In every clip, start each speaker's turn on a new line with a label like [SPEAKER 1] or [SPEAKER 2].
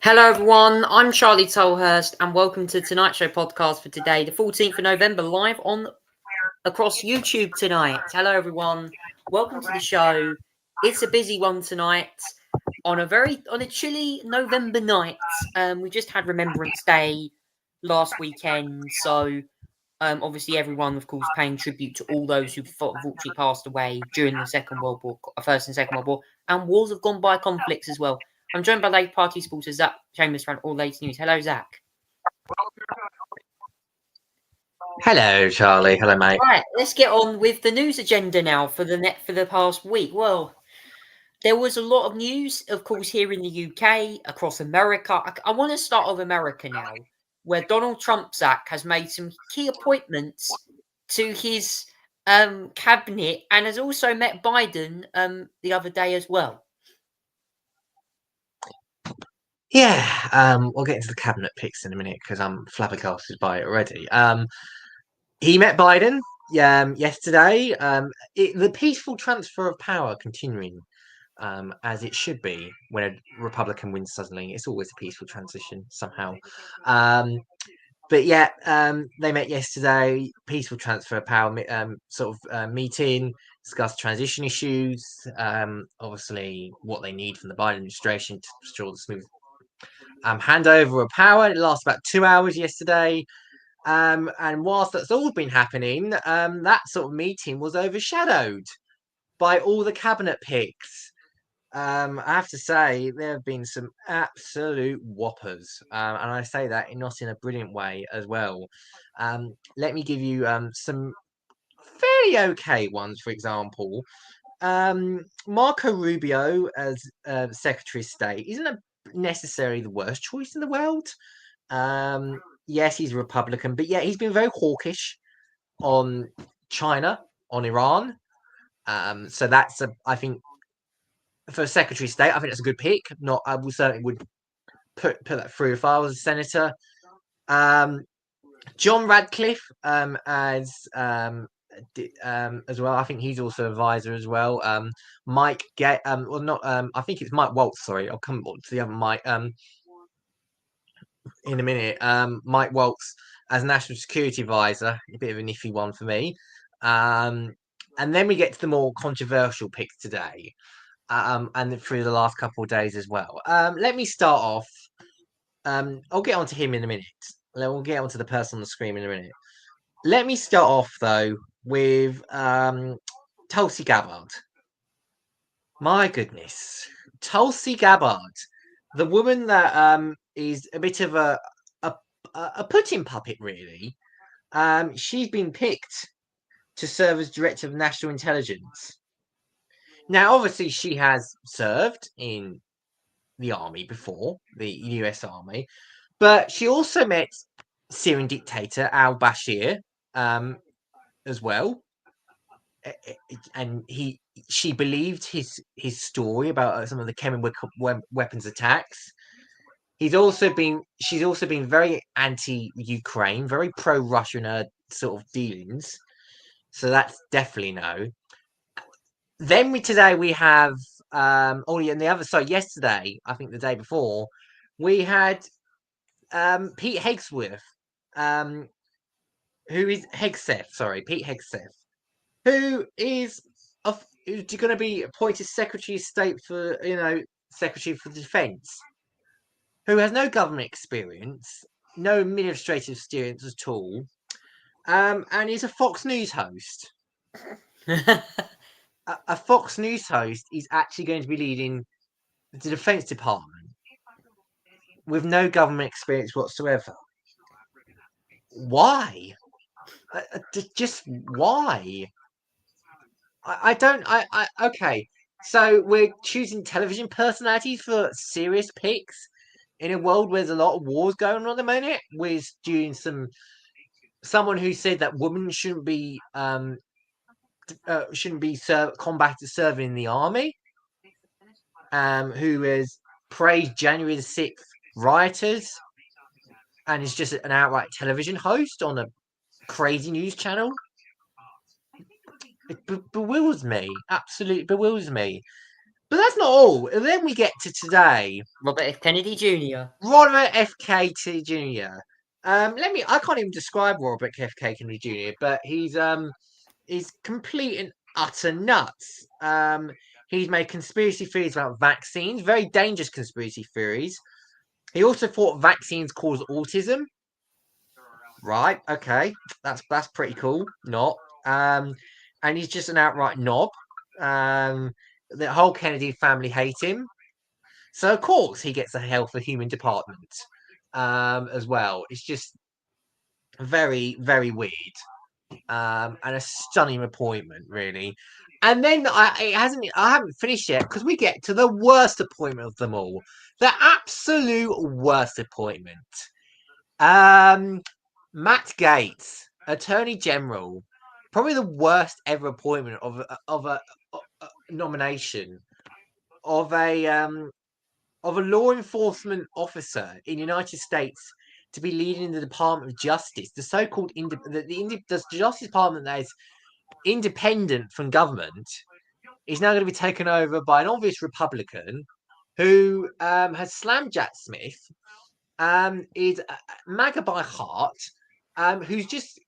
[SPEAKER 1] Hello, everyone. I'm Charlie Tolhurst, and welcome to Tonight Show podcast for today, the 14th of November, live on across YouTube tonight. Hello, everyone. Welcome to the show. It's a busy one tonight on a chilly November night. We just had Remembrance Day last weekend, so obviously everyone, of course, paying tribute to all those who unfortunately passed away during the Second World War, First and Second World War, and wars have gone by conflicts as well. I'm joined by Labour Party supporter Zach Chambers from All Latest News. Hello, Zach.
[SPEAKER 2] Hello, Charlie. Hello, mate.
[SPEAKER 1] Right, let's get on with the news agenda now for the past week. Well, there was a lot of news, of course, here in the UK, across America. I want to start with America now, where Donald Trump, Zach, has made some key appointments to his cabinet and has also met Biden the other day as well.
[SPEAKER 2] Yeah, we'll get into the cabinet picks in a minute because I'm flabbergasted by it already. He met Biden yesterday. The peaceful transfer of power continuing as it should be when a Republican wins suddenly. It's always a peaceful transition somehow. But yeah, they met yesterday. Peaceful transfer of power meeting. Discussed transition issues. Obviously, what they need from the Biden administration to ensure the smooth handover of power. It lasted about 2 hours yesterday. And whilst that's all been happening, that sort of meeting was overshadowed by all the cabinet picks. I have to say there have been some absolute whoppers, and I say that not in a brilliant way as well. Let me give you some fairly okay ones. For example, Marco Rubio as Secretary of State isn't necessarily the worst choice in the world. Yes, he's a Republican, but yeah, he's been very hawkish on China, on Iran. So that's I think for Secretary of State, I think that's a good pick. Not, I will certainly would put that through if I was a senator. John Radcliffe as well. I think he's also an advisor as well. Mike Get well not I think it's Mike Waltz. Sorry, I'll come to the other Mike in a minute. Mike Waltz as National Security Advisor, a bit of an iffy one for me. And then we get to the more controversial picks today. And through the last couple of days as well. Let me start off. I'll get onto him in a minute. We'll get onto the person on the screen in a minute. Let me start off though with Tulsi Gabbard. My goodness, Tulsi Gabbard, the woman that is a bit of a Putin puppet, really. She's been picked to serve as Director of National Intelligence. Now, obviously, she has served in the army before, the US Army, but she also met Syrian dictator al-Bashir as well, and she believed his story about some of the chemical weapons attacks. She's also been very anti-Ukraine, very pro-Russia in her sort of dealings. So that's definitely no. Then today we have and the other side yesterday, I think the day before, we had Pete Hegseth, who is Pete Hegseth, who is who's going to be appointed Secretary of State for Secretary for Defence, who has no government experience, no administrative experience at all, and is a Fox News host. A Fox News host is actually going to be leading the Defence Department with no government experience whatsoever. Why? Just why? I don't. Okay. So we're choosing television personalities for serious picks in a world where there's a lot of wars going on at the minute. We're doing someone who said that women shouldn't be combated serving in the army. Who has praised January the 6th rioters and is just an outright television host on a crazy news channel. It bewilders me. Absolutely bewilders me. But that's not all. And then we get to today.
[SPEAKER 1] Robert F. Kennedy Jr.
[SPEAKER 2] Robert F. Kennedy Jr. I can't even describe Robert F. Kennedy Jr., but he's complete and utter nuts. He's made conspiracy theories about vaccines, very dangerous conspiracy theories. He also thought vaccines cause autism. Right, okay. That's pretty cool. Not. And he's just an outright knob. The whole Kennedy family hate him. So of course he gets a Health and Human Department as well. It's just very, very weird. And a stunning appointment, really. And then I haven't finished yet because we get to the worst appointment of them all. The absolute worst appointment. Matt Gaetz, Attorney General, probably the worst ever appointment of a nomination of a law enforcement officer in the United States to be leading the Department of Justice, the so-called the Justice Department that is independent from government, is now going to be taken over by an obvious Republican who has slammed Jack Smith, is MAGA by heart, who's just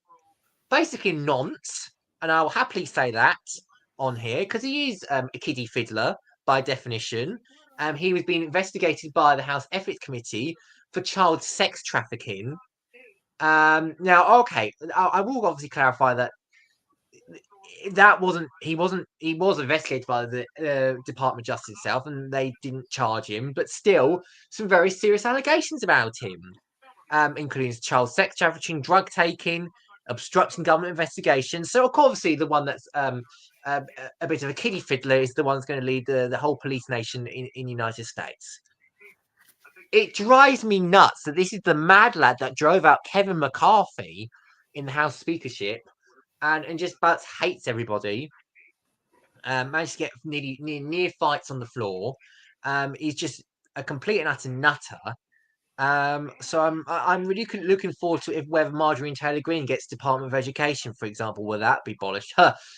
[SPEAKER 2] basically nonce, and I'll happily say that on here because he is a kiddie fiddler by definition. He was being investigated by the House Ethics Committee for child sex trafficking. Now, okay, I will obviously clarify that he was investigated by the Department of Justice itself, and they didn't charge him, but still some very serious allegations about him, including child sex trafficking, drug taking, obstructing government investigations. So, of course, obviously, the one that's a bit of a kiddie fiddler is the one that's going to lead the whole police nation in the United States. It drives me nuts that this is the mad lad that drove out Kevin McCarthy in the House speakership and just about hates everybody. Managed to get near fights on the floor. He's just a complete and utter nutter. So I'm really looking forward to whether Marjorie Taylor Greene gets Department of Education, for example. Will that be abolished?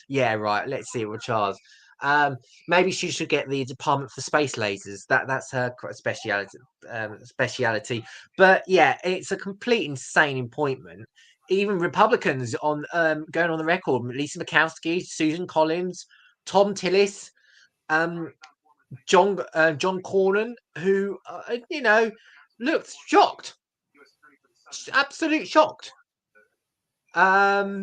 [SPEAKER 2] Yeah, right. Let's see what Charles. Maybe she should get the Department for Space Lasers. That's her speciality. But yeah, it's a complete insane appointment. Even Republicans on going on the record: Lisa Murkowski, Susan Collins, Tom Tillis, John Cornyn, who looked shocked, absolute shocked. Yeah,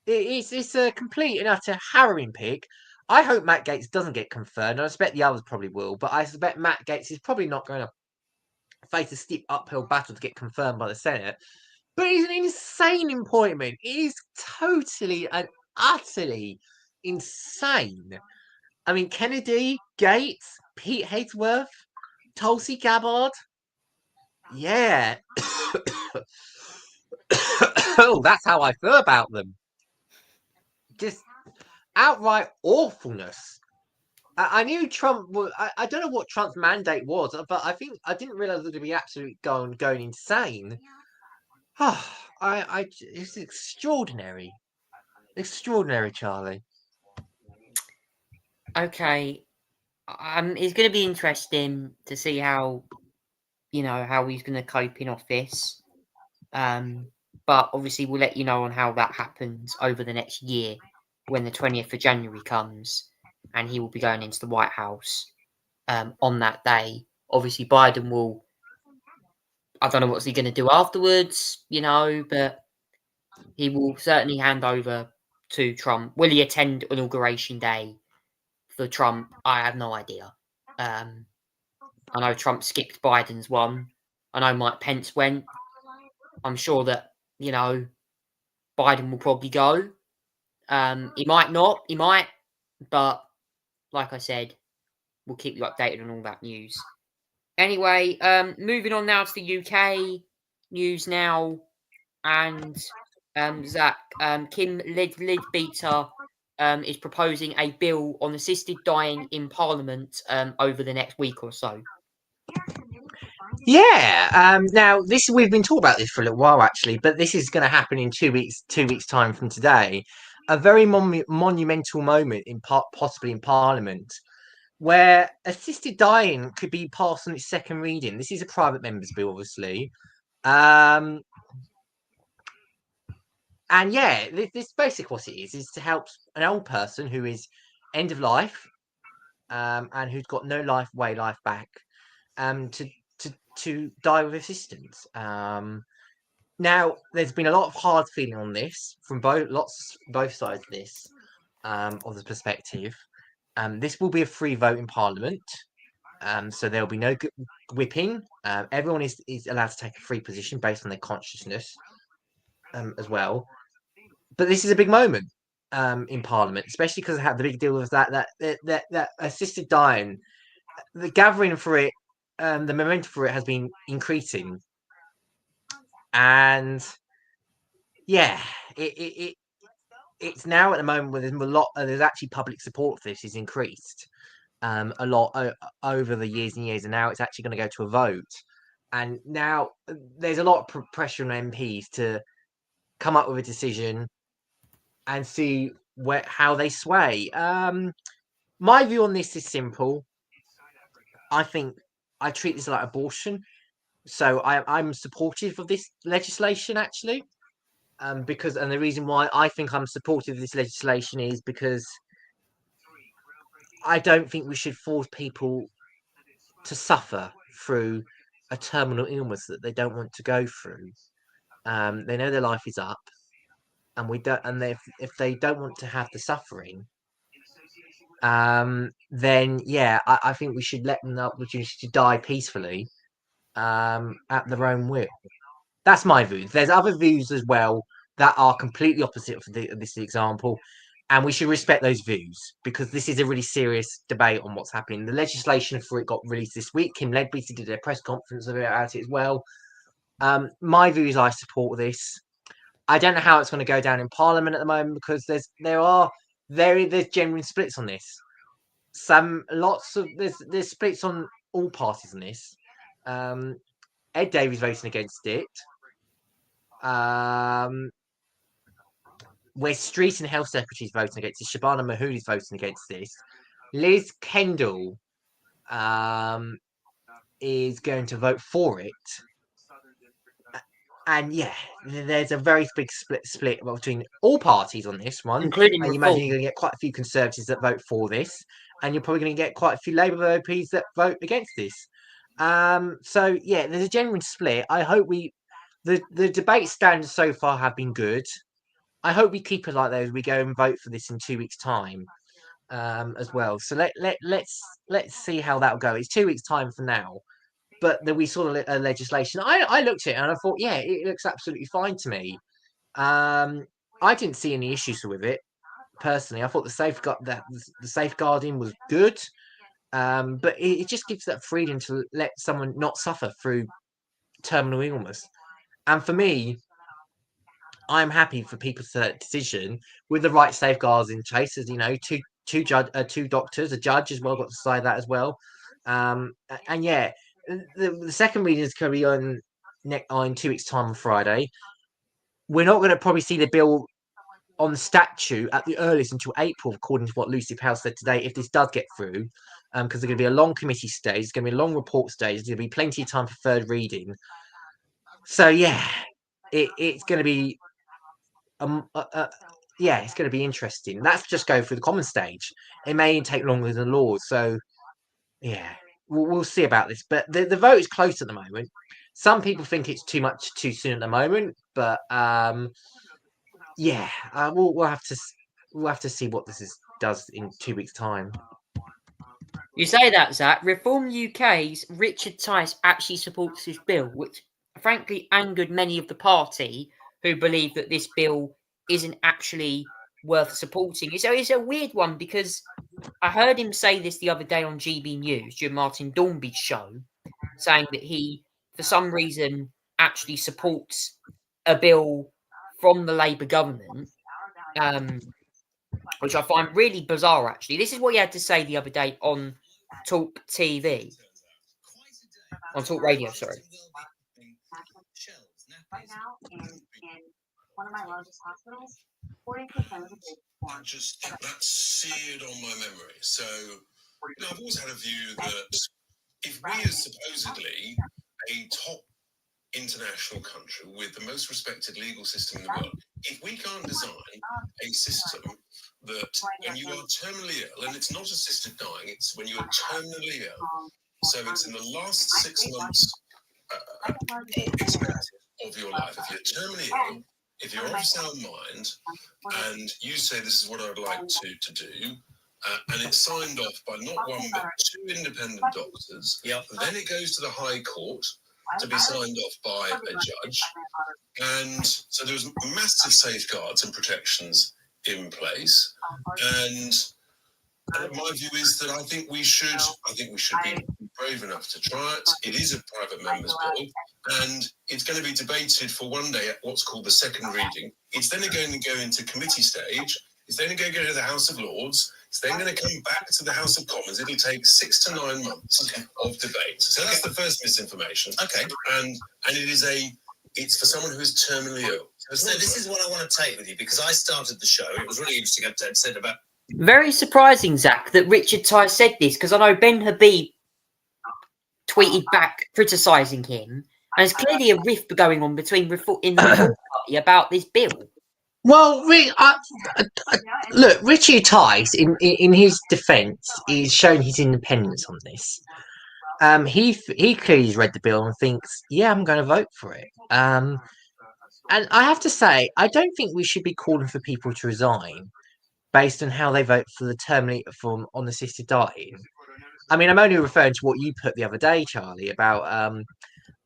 [SPEAKER 2] it's a complete and utter harrowing pick. I hope Matt Gaetz doesn't get confirmed. I expect the others probably will, but I suspect Matt Gaetz is probably not going to face a steep uphill battle to get confirmed by the Senate. But it's an insane appointment. It is totally and utterly insane. I mean, Kennedy, Gaetz, Pete Hegsworth, Tulsi Gabbard. Yeah. Oh, that's how I feel about them. Just outright awfulness. I knew Trump was. I don't know what Trump's mandate was, but I didn't realize that it'd be absolutely going insane. It's extraordinary. Extraordinary, Charlie.
[SPEAKER 1] Okay. It's going to be interesting to see how he's going to cope in office. But obviously we'll let you know on how that happens over the next year when the 20th of January comes and he will be going into the White House on that day. Obviously Biden will, I don't know what's he going to do afterwards, but he will certainly hand over to Trump. Will he attend Inauguration Day for Trump? I have no idea. I know Trump skipped Biden's one. I know Mike Pence went. I'm sure that, Biden will probably go. He might not. He might. But, like I said, we'll keep you updated on all that news. Anyway, moving on now to the UK news now. And, Zach, Kim Leadbeater is proposing a bill on assisted dying in Parliament over the next week or so.
[SPEAKER 2] Yeah. Now we've been talking about this for a little while actually, but this is going to happen in 2 weeks. 2 weeks time from today. a very monumental moment possibly in Parliament, where assisted dying could be passed on its second reading. This is a private member's bill, obviously. And yeah, this basically what it is to help an old person who is end of life, and who's got no life back, to die with assistance. Now, there's been a lot of hard feeling on this from both sides of this, of the perspective. This will be a free vote in Parliament, so there will be no whipping. Everyone is allowed to take a free position based on their consciousness, as well. But this is a big moment in Parliament, especially because I had the big deal with that assisted dying. The gathering for it, the momentum for it has been increasing, and yeah, it's now at the moment where there's actually public support for this is increased a lot over the years and years, and now it's actually going to go to a vote. And now there's a lot of pressure on MPs to come up with a decision and see how they sway. My view on this is simple. I think I treat this like abortion, so I'm supportive of this legislation actually. Because the reason why I think I'm supportive of this legislation is because I don't think we should force people to suffer through a terminal illness that they don't want to go through. They know their life is up, and we don't. And if they don't want to have the suffering, then yeah, I think we should let them the opportunity to die peacefully, at their own will. That's my view. There's other views as well that are completely opposite of this example, and we should respect those views because this is a really serious debate on what's happening. The legislation for it got released this week. Kim Leadbeater did a press conference about it as well. My view is I support this. I don't know how it's going to go down in Parliament at the moment because there's genuine splits on this. There's splits on all parties on this. Ed Davey's voting against it. Where Street and Health Secretary is voting against it. Shabana Mahmood is voting against this. Liz Kendall is going to vote for it. And yeah, there's a very big split between all parties on this one.
[SPEAKER 1] Including
[SPEAKER 2] and you
[SPEAKER 1] Reform.
[SPEAKER 2] imagine you're going to get quite a few Conservatives that vote for this, and you're probably going to get quite a few Labour MPs that vote against this. So yeah, there's a genuine split. I hope the debate standards so far have been good. I hope we keep it like that as we go and vote for this in 2 weeks' time, as well. So let's see how that'll go. It's 2 weeks' time from now, but we saw a legislation. I looked at it and I thought, yeah, it looks absolutely fine to me. I didn't see any issues with it personally. I thought the safeguarding was good, but it just gives that freedom to let someone not suffer through terminal illness. And for me, I'm happy for people to make that decision with the right safeguards in place. As you know, two doctors, a judge as well got to decide that as well. And yeah, the second reading is going to be on 2 weeks' time on Friday. We're not going to probably see the bill on the statute at the earliest until April, according to what Lucy Powell said today, if this does get through, because there's going to be a long committee stage, there's going to be a long report stage, there's going to be plenty of time for third reading. So yeah, it's going to be it's going to be interesting. That's just going through the common stage. It may take longer than the Lords. So yeah, we'll see about this. But the vote is close at the moment. Some people think it's too soon at the moment, but we'll have to see what this does in 2 weeks' time.
[SPEAKER 1] You say that, Zach. Reform UK's Richard Tice actually supports this bill, which frankly angered many of the party who believe that this bill isn't actually worth supporting. So it's a weird one because I heard him say this the other day on GB News during Martin Dornby's show, saying that he, for some reason, actually supports a bill from the Labour government, which I find really bizarre, actually. This is what he had to say the other day on Talk TV. On Talk Radio, sorry.
[SPEAKER 3] That's seared on my memory. So, I've always had a view that if we are supposedly a top international country with the most respected legal system in the world, if we can't design a system that when you are terminally ill, and it's not assisted dying, it's when you are terminally ill, so it's in the last 6 months expected of your life. If you're terminally ill, if you're of sound mind, and you say this is what I'd like to do, and it's signed off by not one but 2 independent doctors, then it goes to the High Court to be signed off by a judge. And so there's massive safeguards and protections in place. And my view is that I think we should be brave enough to try it. It is a private member's bill, and it's going to be debated for one day at what's called the second reading. It's then going to go into committee stage. It's then going to go to the House of Lords. It's then going to come back to the House of Commons. It'll take 6 to 9 months of debate. So that's the first misinformation.
[SPEAKER 4] Okay.
[SPEAKER 3] And it's for someone who is terminally ill.
[SPEAKER 4] So this is what I want to take with you, because I started the show. It was really interesting. I said about.
[SPEAKER 1] Very surprising, Zach, that Richard Tice said this, because I know Ben Habib tweeted back criticising him, and there's clearly a rift going on between in the Reform Party about this bill.
[SPEAKER 2] Well, look, Richard Tice, in his defence, is showing his independence on this. He clearly has read the bill and thinks, yeah, I'm going to vote for it. And I have to say, I don't think we should be calling for people to resign based on how they vote for the terminally on assisted dying. I mean, I'm only referring to what you put the other day, Charlie, about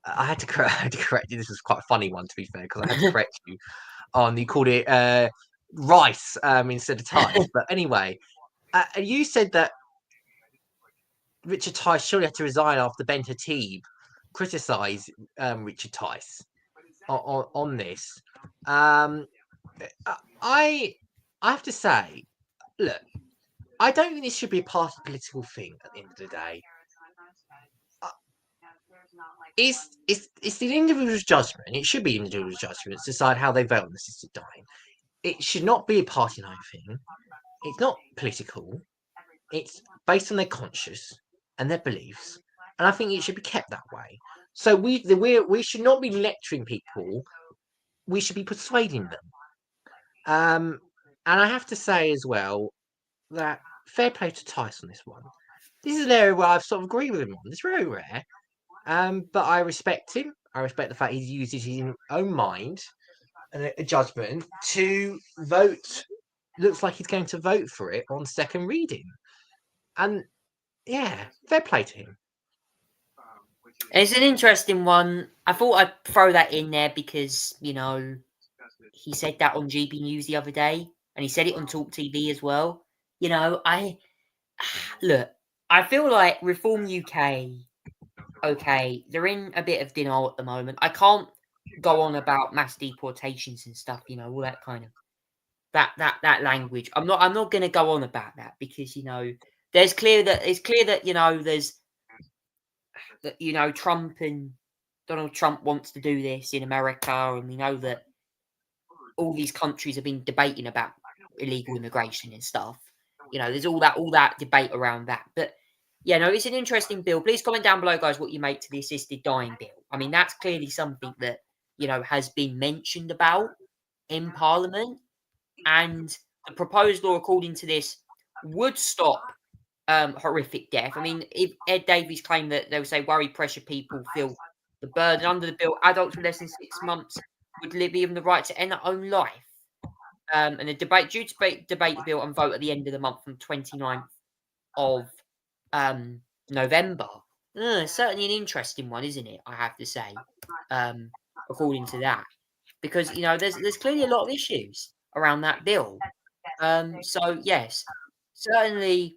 [SPEAKER 2] I had to correct you. This was quite a funny one, to be fair, because I had to correct you on, you called it rice instead of Tice. But anyway, you said that Richard Tice surely had to resign after Ben Hatib criticised Richard Tice on this. I have to say, look, I don't think this should be a party political thing at the end of the day. It's the individual's judgment. It should be individual's judgment to decide how they vote on assisted dying. It should not be a party line thing. It's not political. It's based on their conscience and their beliefs, and I think it should be kept that way. So we should not be lecturing people. We should be persuading them. And I have to say as well that fair play to Tice on this one. This is an area where I've sort of agreed with him on. It's very rare. But I respect him. I respect the fact he's used his own mind and a judgment to vote. Looks like he's going to vote for it on second reading. And yeah, fair play to him.
[SPEAKER 1] It's an interesting one. I thought I'd throw that in there because, he said that on GB News the other day, and he said it on Talk TV as well. I feel like Reform UK, okay, they're in a bit of denial at the moment. I can't go on about mass deportations and stuff, all that kind of that language. I'm not going to go on about that because it's clear that there's Trump and Donald Trump wants to do this in America, and we know that all these countries have been debating about illegal immigration and stuff. There's all that debate around that. But it's an interesting bill. Please comment down below, guys, what you make to the assisted dying bill. I mean, that's clearly something that has been mentioned about in Parliament, and the proposed law, according to this, would stop horrific death. I mean, if Ed Davies claimed that they would say worried pressure people feel the burden under the bill, adults with less than 6 months would be given the right to end their own life. And the debate the bill and vote at the end of the month on 29th of November. Certainly an interesting one, isn't it? I have to say, according to that, because there's clearly a lot of issues around that bill. So yes, certainly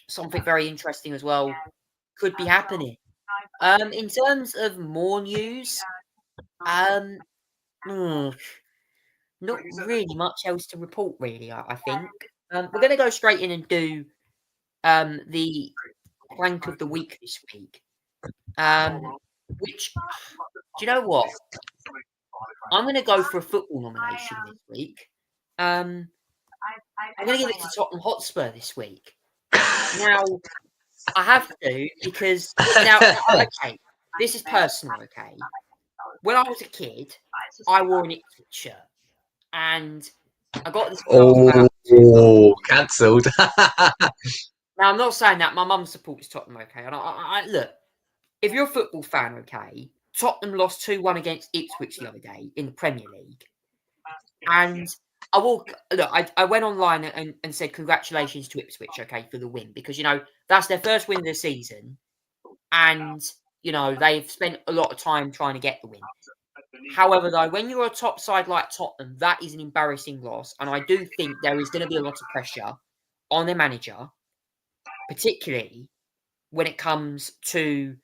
[SPEAKER 1] something very interesting as well could be happening. In terms of more news, not really much else to report, really. I think we're going to go straight in and do the plank of the week this week. Which, do you know what? I'm going to go for a football nomination this week. I'm going to give it to Tottenham Hotspur this week. Now, I have to because okay, this is personal. Okay, when I was a kid, I wore an Ipswich shirt, and I got this.
[SPEAKER 2] Oh, cancelled.
[SPEAKER 1] Now, I'm not saying that my mum supports Tottenham. Okay, and I look, if you're a football fan, okay, Tottenham lost 2-1 against Ipswich the other day in the Premier League, and I went online and said congratulations to Ipswich, okay, for the win because that's their first win of the season, and they've spent a lot of time trying to get the win. However, though, when you're a top side like Tottenham, that is an embarrassing loss, and I do think there is going to be a lot of pressure on their manager, particularly when it comes to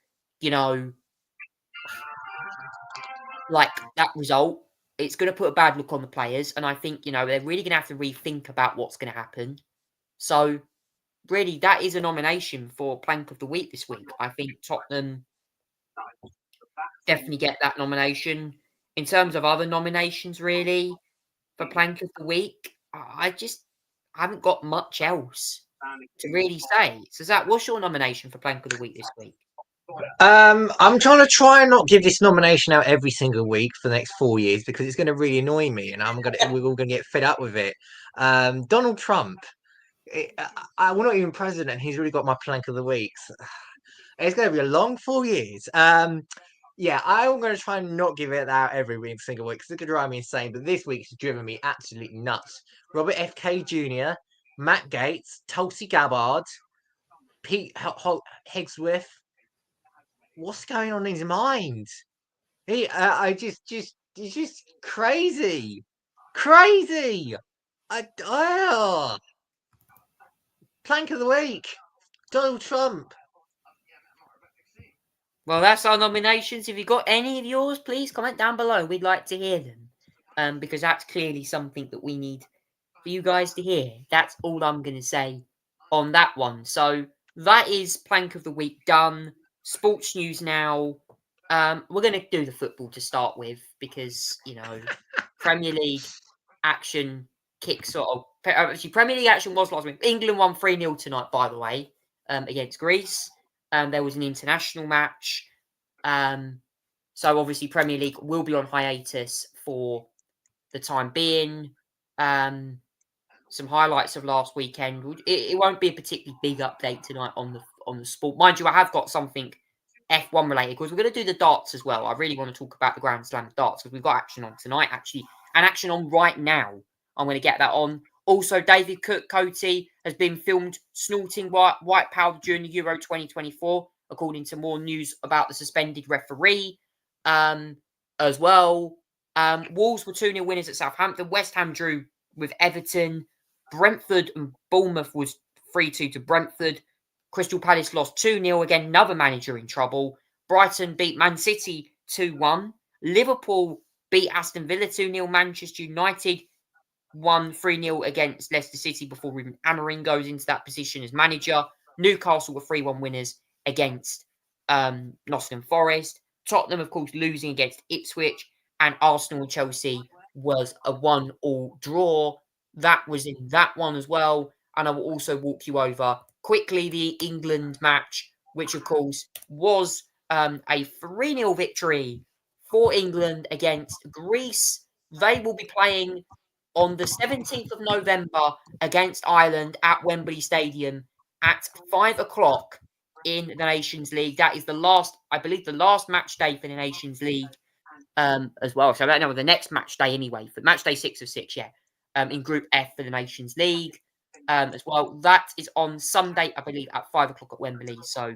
[SPEAKER 1] like that result. It's going to put a bad look on the players, and I think they're really going to have to rethink about what's going to happen. So, really, that is a nomination for Plank of the Week this week. I think Tottenham definitely get that nomination. In terms of other nominations, really, for Plank of the Week, I haven't got much else to really say. So, Zach, what's your nomination for Plank of the Week this week?
[SPEAKER 2] I'm trying and not give this nomination out every single week for the next 4 years because it's going to really annoy me, and we're all going to get fed up with it. Donald Trump. We're not even president. He's really got my Plank of the Week. It's going to be a long 4 years. Yeah, I'm going to try and not give it out every single week because it could drive me insane. But this week's driven me absolutely nuts. Robert F.K. Jr., Matt Gates, Tulsi Gabbard, Pete Hegsworth. What's going on in his mind? He's just crazy. Plank of the Week, Donald Trump.
[SPEAKER 1] Well, that's our nominations. If you've got any of yours, please comment down below. We'd like to hear them. Because that's clearly something that we need for you guys to hear. That's all I'm going to say on that one. So that is Plank of the Week done. Sports news now. We're going to do the football to start with because, Premier League action kicks off. Actually, Premier League action was last week. England won 3-0 tonight, by the way, against Greece. There was an international match. So obviously Premier League will be on hiatus for the time being. Some highlights of last weekend. It won't be a particularly big update tonight on the sport. Mind you, I have got something F1 related because we're going to do the darts as well. I really want to talk about the Grand Slam darts because we've got action on tonight, actually, and action on right now. I'm going to get that on. Also, David Cote has been filmed snorting white powder during the Euro 2024, according to more news about the suspended referee as well. Wolves were 2-0 winners at Southampton. West Ham drew with Everton. Brentford and Bournemouth was 3-2 to Brentford. Crystal Palace lost 2-0. Again, another manager in trouble. Brighton beat Man City 2-1. Liverpool beat Aston Villa 2-0. Manchester United won 3-0 against Leicester City before Ruben Amorim goes into that position as manager. Newcastle were 3-1 winners against Nottingham Forest. Tottenham, of course, losing against Ipswich. And Arsenal and Chelsea was a 1-1 draw. That was in that one as well. And I will also walk you over quickly the England match, which, of course, was a 3-0 victory for England against Greece. They will be playing on the 17th of November against Ireland at Wembley Stadium at 5 o'clock in the Nations League. That is the last match day for the Nations League as well. So I don't know the next match day anyway, for match day 6 of 6, in Group F for the Nations League as well. That is on Sunday, I believe, at 5 o'clock at Wembley. So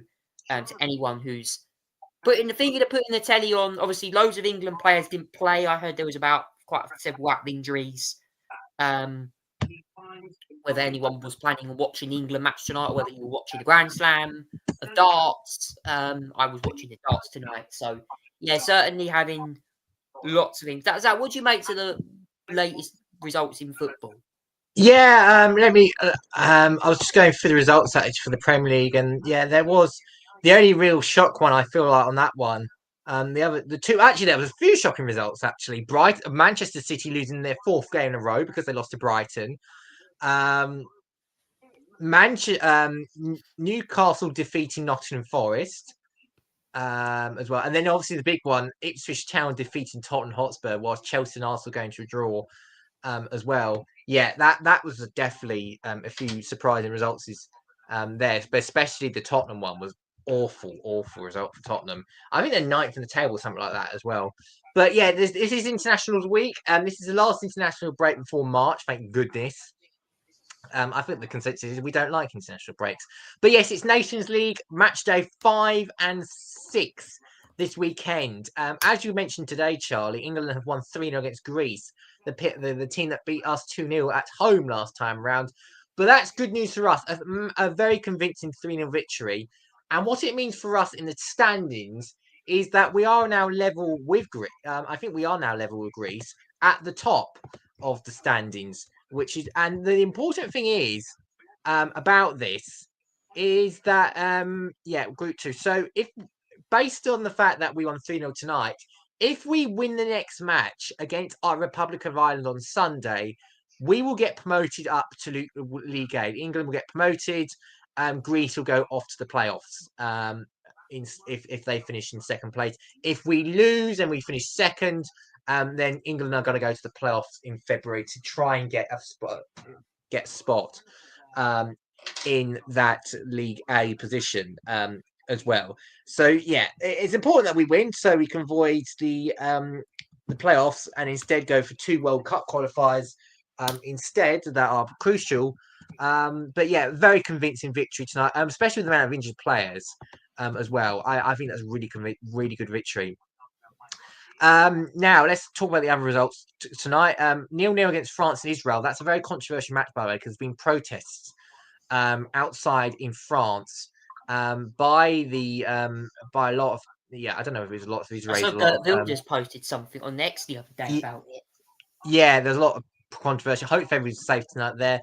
[SPEAKER 1] to anyone who's putting the telly on, obviously loads of England players didn't play. I heard there was about quite several injuries. Whether anyone was planning on watching the England match tonight or whether you were watching the Grand Slam of darts. I was watching the darts tonight. So, yeah, certainly having lots of things. Zach, what do you make to the latest results in football?
[SPEAKER 2] Yeah, I was just going through the results actually for the Premier League, and yeah, there was the only real shock one I feel like on that one The two, actually, there was a few shocking results. Actually, Manchester City losing their 4th game in a row because they lost to Brighton. Newcastle defeating Nottingham Forest as well, and then obviously the big one, Ipswich Town defeating Tottenham Hotspur, whilst Chelsea and Arsenal going to a draw as well. Yeah, that was definitely a few surprising results there, but especially the Tottenham one was awful result for Tottenham. I think they're 9th in the table, something like that as well. But yeah, this is Internationals week, and this is the last international break before March. Thank goodness. I think the consensus is we don't like international breaks. But yes, it's Nations League match day 5 and 6 this weekend. As you mentioned today, Charlie, England have won 3-0 against Greece, the team that beat us 2-0 at home last time round. But that's good news for us, a very convincing 3-0 victory. And what it means for us in the standings is that we are now level with Greece. I think we are now level with Greece at the top of the standings. And the important thing is about this is that Group 2. So if based on the fact that we won 3-0 tonight, if we win the next match against our Republic of Ireland on Sunday, we will get promoted up to League A. England will get promoted. Greece will go off to the playoffs. If they finish in 2nd place. If we lose and we finish 2nd, then England are going to go to the playoffs in February to try and get a spot in that League A position as well. So yeah, it's important that we win so we can avoid the playoffs and instead go for 2 World Cup qualifiers instead that are crucial. But yeah, very convincing victory tonight, especially with the amount of injured players as well. I think that's a really good victory. Now let's talk about the other results tonight. 0-0 against France and Israel. That's a very controversial match, by the way, because there's been protests outside in France by a lot of I don't know if it was a lot of Israelis.
[SPEAKER 1] Bill just posted something on X the other day about it.
[SPEAKER 2] Yeah, there's a lot of controversy. I hope everybody's safe tonight there.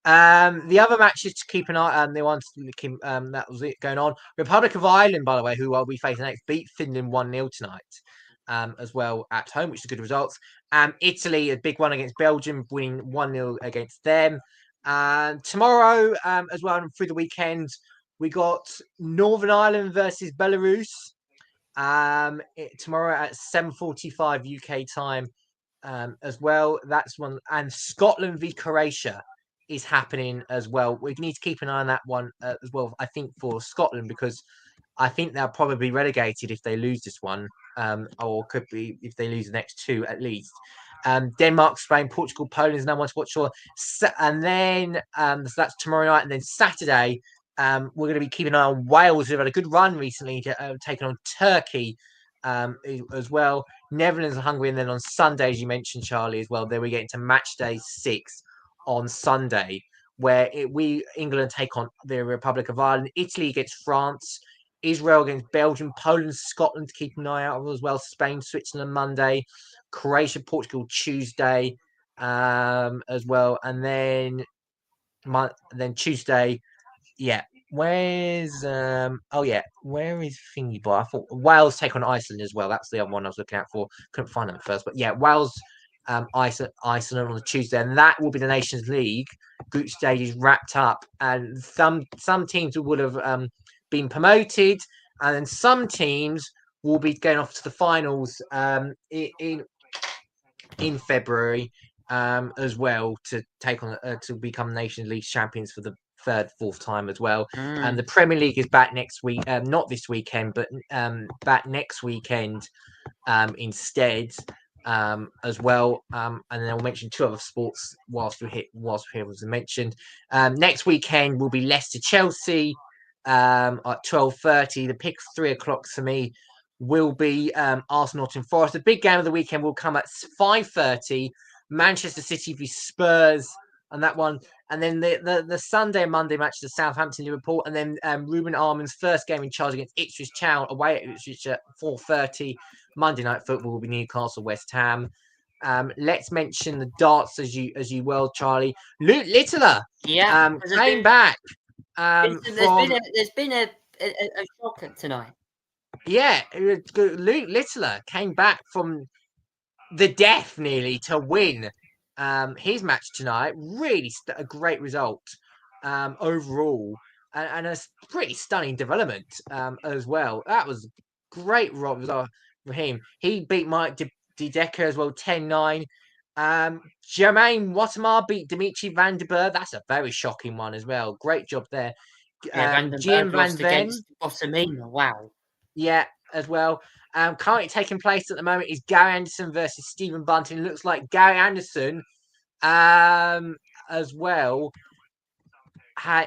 [SPEAKER 2] The other matches to keep an eye on, that was it going on. Republic of Ireland, by the way, who I'll be facing next, beat Finland 1-0 tonight as well at home, which is good results. Italy, a big one against Belgium, winning 1-0 against them. Tomorrow as well, and through the weekend, we got Northern Ireland versus Belarus tomorrow at 7:45 UK time as well. That's one. And Scotland v Croatia is happening as well. We need to keep an eye on that one as well, I think, for Scotland, because I think they'll probably be relegated if they lose this one, or could be if they lose the next 2 at least. Denmark, Spain, Portugal, Poland is another one to watch for. And then so that's tomorrow night. And then Saturday, we're going to be keeping an eye on Wales, who've had a good run recently, taking on Turkey as well. Netherlands and Hungary. And then on Sunday, as you mentioned, Charlie, as well, then we get into match day 6 on Sunday, where England take on the Republic of Ireland, Italy against France, Israel against Belgium, Poland, Scotland to keep an eye out as well, Spain, Switzerland Monday, Croatia, Portugal Tuesday as well, and then Tuesday, where is Thingy Boy? I thought Wales take on Iceland as well. That's the other one I was looking out for. Couldn't find them at first, but yeah, Wales, Iceland on the Tuesday, and that will be the Nations League group stages wrapped up. And some teams would have been promoted, and then some teams will be going off to the finals in February as well to take on to become Nations League champions for the 3rd, 4th time as well. And the Premier League is back next week, not this weekend, but back next weekend instead as well. And then I'll mention 2 other sports whilst we're here, as I mentioned. Next weekend will be Leicester Chelsea at 12:30. The pick 3 o'clock for me will be Arsenal Nottingham Forest. The big game of the weekend will come at 5:30. Manchester City v Spurs, and that one. And then the Sunday and Monday matches of Southampton, Liverpool, and then Ruben Armand's first game in charge against Ipswich Town away at Ipswich at 4:30. Monday Night Football will be Newcastle West Ham. Let's mention the darts as you will, Charlie. Luke Littler, came back.
[SPEAKER 1] There's been a shocker tonight.
[SPEAKER 2] Yeah, Luke Littler came back from the death nearly to win his match tonight. Really a great result overall, and a pretty stunning development as well. That was great result for him. He beat Mike Dedeker as well, 10-9. Jermaine Watamar beat Dimitri van der Berg. That's a very shocking one as well. Great job there.
[SPEAKER 1] Yeah,
[SPEAKER 2] Jim
[SPEAKER 1] Vandenberg
[SPEAKER 2] Van
[SPEAKER 1] lost
[SPEAKER 2] Ven,
[SPEAKER 1] against Bottomina. Wow.
[SPEAKER 2] yeah, as well. Currently taking place at the moment is Gary Anderson versus Stephen Bunting. Looks like Gary Anderson, as well,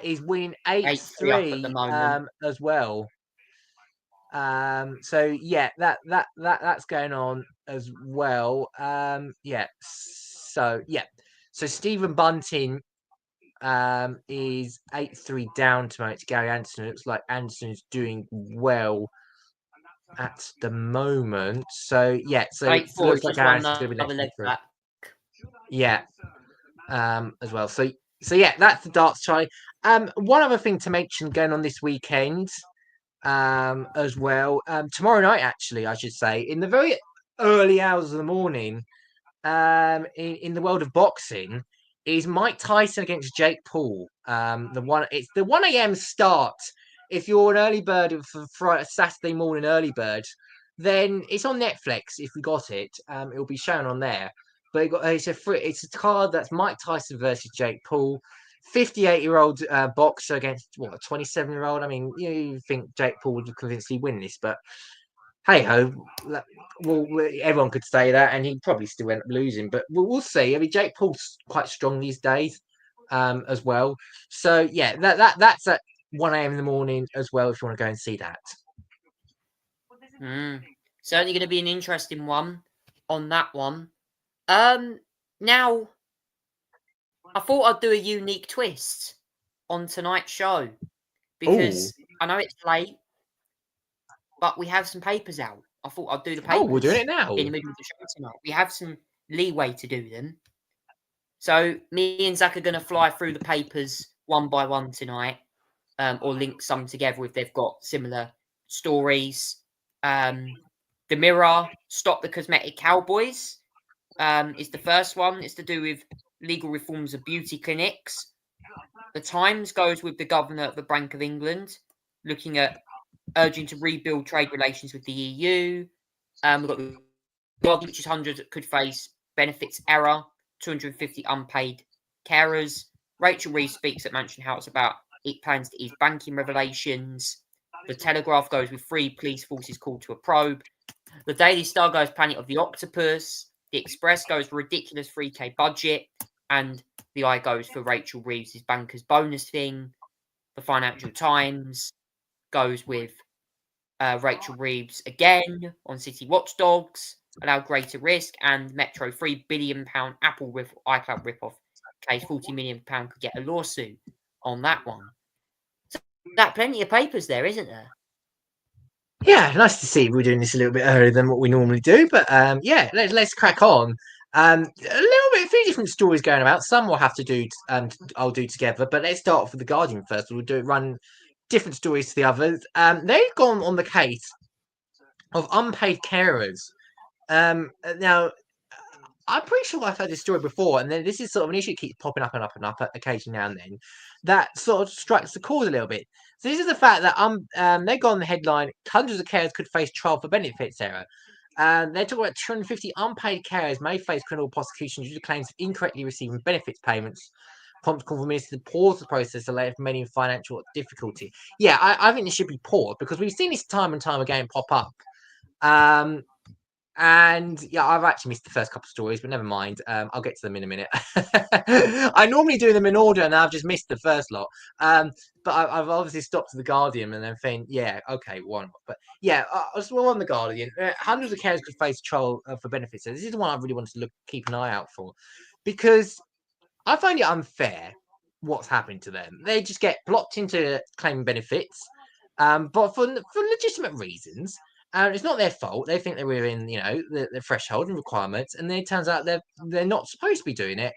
[SPEAKER 2] is winning
[SPEAKER 1] 8-3 up at the
[SPEAKER 2] 8-3
[SPEAKER 1] moment.
[SPEAKER 2] as well. So yeah, that's going on as well. Yeah. So yeah. So Stephen Bunting is 8-3 down to Gary Anderson. It looks like Anderson is doing well at the moment. So yeah, so it
[SPEAKER 1] 8-4.
[SPEAKER 2] looks
[SPEAKER 1] He's
[SPEAKER 2] like
[SPEAKER 1] just
[SPEAKER 2] Gary
[SPEAKER 1] won
[SPEAKER 2] Anderson's gonna be
[SPEAKER 1] another
[SPEAKER 2] next one
[SPEAKER 1] leg
[SPEAKER 2] through.
[SPEAKER 1] back.
[SPEAKER 2] Yeah. As well. So yeah, that's the darts, Charlie. One other thing to mention going on this weekend, as well. Tomorrow night, actually, I should say, in the very early hours of the morning, in the world of boxing, is Mike Tyson against Jake Paul. It's the 1 a.m. start. If you're an early bird for Friday, Saturday morning early bird, then it's on Netflix. If we got it, it'll be shown on there. But it's a card that's Mike Tyson versus Jake Paul. 58-year-old boxer against what, a 27-year-old. I mean, you think Jake Paul would convincingly win this, but hey ho, well, everyone could say that, and he probably still end up losing. But we'll see. I mean, Jake Paul's quite strong these days, as well. So yeah, that's at 1 a.m. in the morning as well. If you want to go and see that.
[SPEAKER 1] Certainly going to be an interesting one on that one. Now, I thought I'd do a unique twist on tonight's show because I know it's late, but we have some papers out. I thought I'd do the papers.
[SPEAKER 2] Oh, we're doing it now
[SPEAKER 1] in the middle of the show tonight. We have some leeway to do them. So me and Zach are going to fly through the papers one by one tonight, or link some together if they've got similar stories. The Mirror, Stop the Cosmetic Cowboys, is the first one. It's to do with legal reforms of beauty clinics. The Times goes with the Governor of the Bank of England, looking at urging to rebuild trade relations with the EU. We've got the Guardian, which is 100 could face benefits error, 250 unpaid carers. Rachel Reeves speaks at Mansion House about it plans to ease banking revelations. The Telegraph goes with 3 police forces called to a probe. The Daily Star goes Planet of the Octopus. The Express goes for ridiculous 3K budget. And the Eye goes for Rachel Reeves' banker's bonus thing. The Financial Times goes with Rachel Reeves again on City Watchdogs, allow greater risk, and Metro £3 billion Apple iCloud ripoff case, £40 million could get a lawsuit on that one. So that plenty of papers there, isn't there?
[SPEAKER 2] Yeah, nice to see we're doing this a little bit earlier than what we normally do, but yeah, let's crack on. A few different stories going about. Some we'll have to do. I'll do together, but let's start off with the Guardian first. We'll run different stories to the others. They've gone on the case of unpaid carers. Now, I'm pretty sure I've heard this story before, and then this is sort of an issue that keeps popping up and up and up occasionally now and then. That sort of strikes the chord a little bit. So this is the fact that they got on the headline: hundreds of carers could face trial for benefits error. They're talking about 250 unpaid carers may face criminal prosecution due to claims of incorrectly receiving benefits payments. Prompt call for ministers to pause the process to let many in financial difficulty. Yeah, I think this should be paused because we've seen this time and time again pop up. And yeah, I've actually missed the first couple of stories, but never mind. I'll get to them in a minute. I normally do them in order, and I've just missed the first lot. But I've obviously stopped to the Guardian and then think, yeah, okay, one. But yeah, well, on the Guardian, hundreds of carers could face trial for benefits. So this is the one I really wanted to keep an eye out for, because I find it unfair what's happened to them. They just get blocked into claiming benefits, but for legitimate reasons. It's not their fault. They think they were in, the threshold and requirements, and then it turns out they're not supposed to be doing it.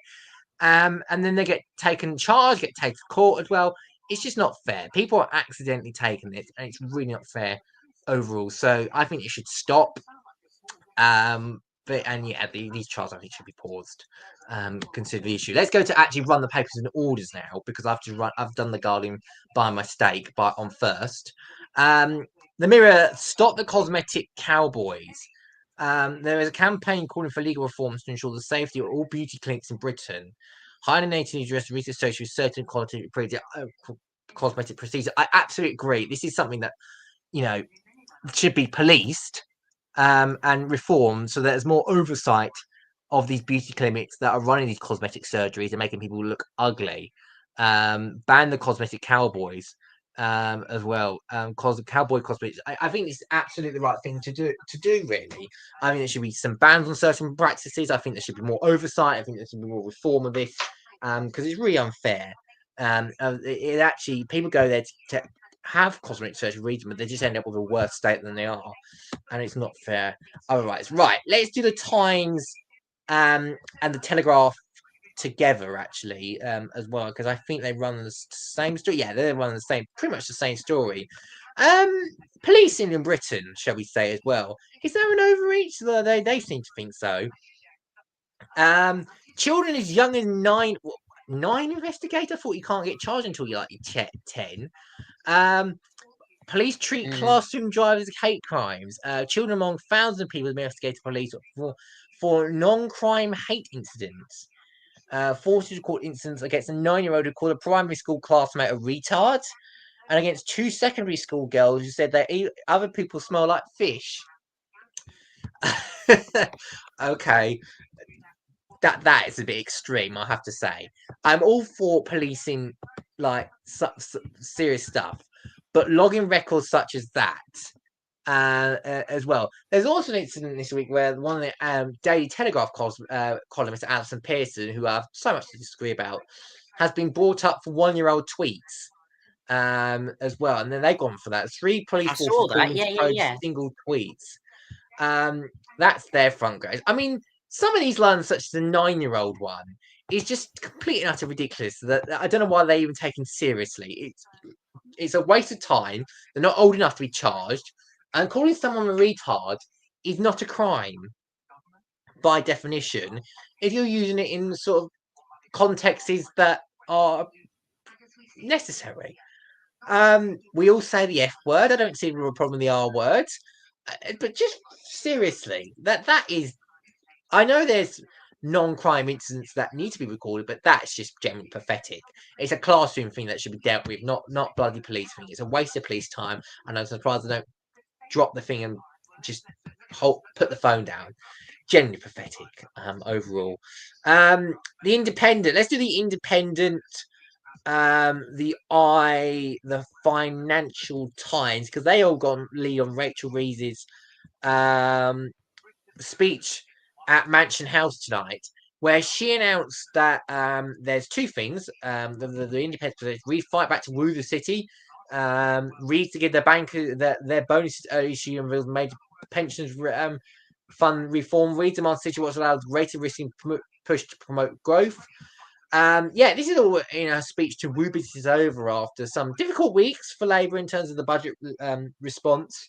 [SPEAKER 2] And then they get taken charge, get taken to court as well. It's just not fair. People are accidentally taking it, and it's really not fair overall. So I think it should stop. These trials I think should be paused. Consider the issue. Let's go to actually run the papers in orders now because I've done the Guardian by mistake, on first. The Mirror, stop the cosmetic cowboys. There is a campaign calling for legal reforms to ensure the safety of all beauty clinics in Britain. Highlighting address research associated with certain quality cosmetic procedures. I absolutely agree. This is something that should be policed and reformed so that there's more oversight of these beauty clinics that are running these cosmetic surgeries and making people look ugly. Ban the cosmetic cowboys as well. Cowboy cosmetics. I think it's absolutely the right thing to do. Really, I mean, there should be some bans on certain practices. I think there should be more oversight. I think there should be more reform of this because it's really unfair. It actually people go there to have cosmetic surgery, but they just end up with a worse state than they are, and it's not fair. All right, let's do the Times and the Telegraph together actually as well, because I think they run the same story. Yeah, they run pretty much the same story. Policing in Britain, shall we say, as well. Is there an overreach? They seem to think so. Children as young as 9 investigators. I thought you can't get charged until you're like 10. Police treat classroom drivers as hate crimes. Children among thousands of people have been investigated by police for non-crime hate incidents. Forces record incidents against a 9-year-old who called a primary school classmate a retard, and against 2 secondary school girls who said that other people smell like fish. Okay. That is a bit extreme, I have to say. I'm all for policing like serious stuff, but logging records such as that as well. There's also an incident this week where one of the Daily Telegraph columnist Alison Pearson, who I have so much to disagree about, has been brought up for 1-year-old tweets as well, and then they've gone for that. 3 police forces single tweets. That's their front, guys. I mean, some of these lines, such as the 9-year-old one, is just completely and utterly ridiculous. That I don't know why they're even taken seriously. It's a waste of time. They're not old enough to be charged, and calling someone a retard is not a crime by definition if you're using it in sort of contexts that are necessary. We all say the F word. I don't see a problem with the R word, but just seriously, that is. I know there's non-crime incidents that need to be recorded, but that's just generally pathetic. It's a classroom thing that should be dealt with, not bloody police thing. It's a waste of police time, and I'm surprised they don't drop the thing and just put the phone down. Generally pathetic overall. The Independent. Let's do the Independent. The Financial Times, because they all got lead on Rachel Reeves' speech at Mansion House tonight, where she announced that there's 2 things. The Independent Reed fight back to woo the city. Reed to give their bankers their bonuses early. She unveils major pensions fund reform. Reed demands the city what's allowed greater risk in push to promote growth. This is all in a speech to woo businesses over after some difficult weeks for Labour in terms of the budget response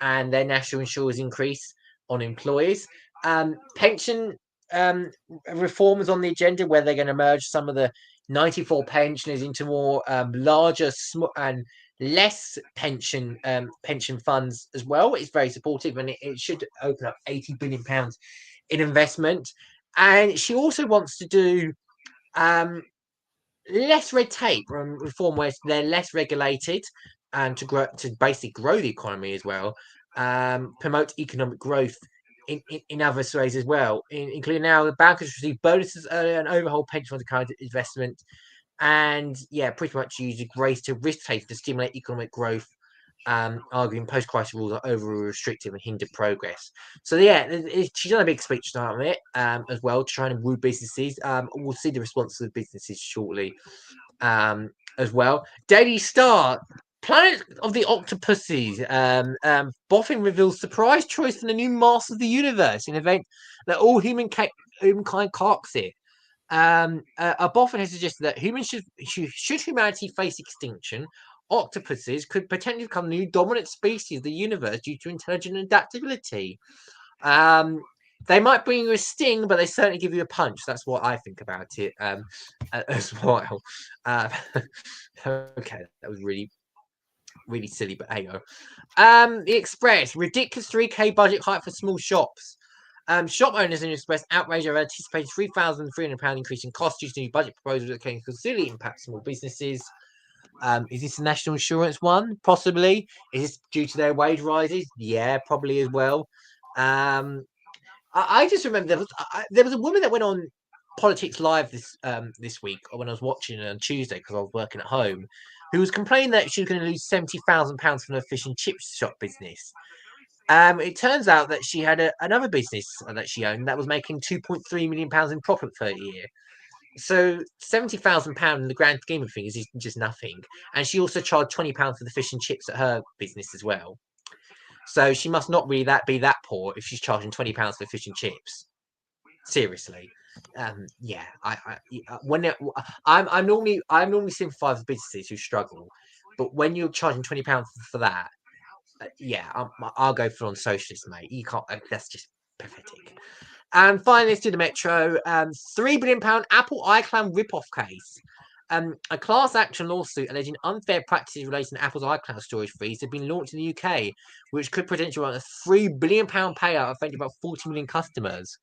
[SPEAKER 2] and their national insurance increase on employees. Pension reforms on the agenda, where they're going to merge some of the 94 pensioners into more larger and less pension funds as well. It's very supportive, and it should open up £80 billion in investment. And she also wants to do less red tape and reform where they're less regulated, and to basically grow the economy as well. Promote economic growth in other ways as well, including now the bankers receive bonuses earlier and overhaul pension fund account investment, and pretty much use grace to risk taking to stimulate economic growth, arguing post-crisis rules are over restrictive and hinder progress. So she's done a big speech tonight on it as well, trying to woo businesses. We'll see the response of the businesses shortly as well. Daily Star. Planet of the Octopuses. Boffin reveals surprise choice in the new Master of the Universe, an event that all humankind carks it. Boffin has suggested that humans should humanity face extinction, octopuses could potentially become the new dominant species of the universe due to intelligent adaptability. They might bring you a sting, but they certainly give you a punch. That's what I think about it as well. Okay, that was really, really silly, but hey, The Express, ridiculous 3K budget hike for small shops. Shop owners in the Express outrage over anticipated £3,300 increase in cost due to new budget proposals that can considerably impact small businesses. Is this a national insurance one? Possibly. Is this due to their wage rises? Yeah, probably as well. I just remember there was a woman that went on Politics Live this week when I was watching it on Tuesday because I was working at home, who was complaining that she was going to lose £70,000 from her fish and chip shop business. It turns out that she had another business that she owned that was making £2.3 million in profit per year. So £70,000 in the grand scheme of things is just nothing. And she also charged £20 for the fish and chips at her business as well. So she must not really be that poor if she's charging £20 for fish and chips. Seriously. Yeah. I'm normally sympathise with businesses who struggle, but when you're charging £20 for that, yeah, I'll go full on socialist, mate. You can't. That's just pathetic. And finally, let's do the Metro. £3 billion Apple iCloud rip-off case. A class action lawsuit alleging unfair practices relating to Apple's iCloud storage fees have been launched in the UK, which could potentially run a £3 billion payout affecting about 40 million customers.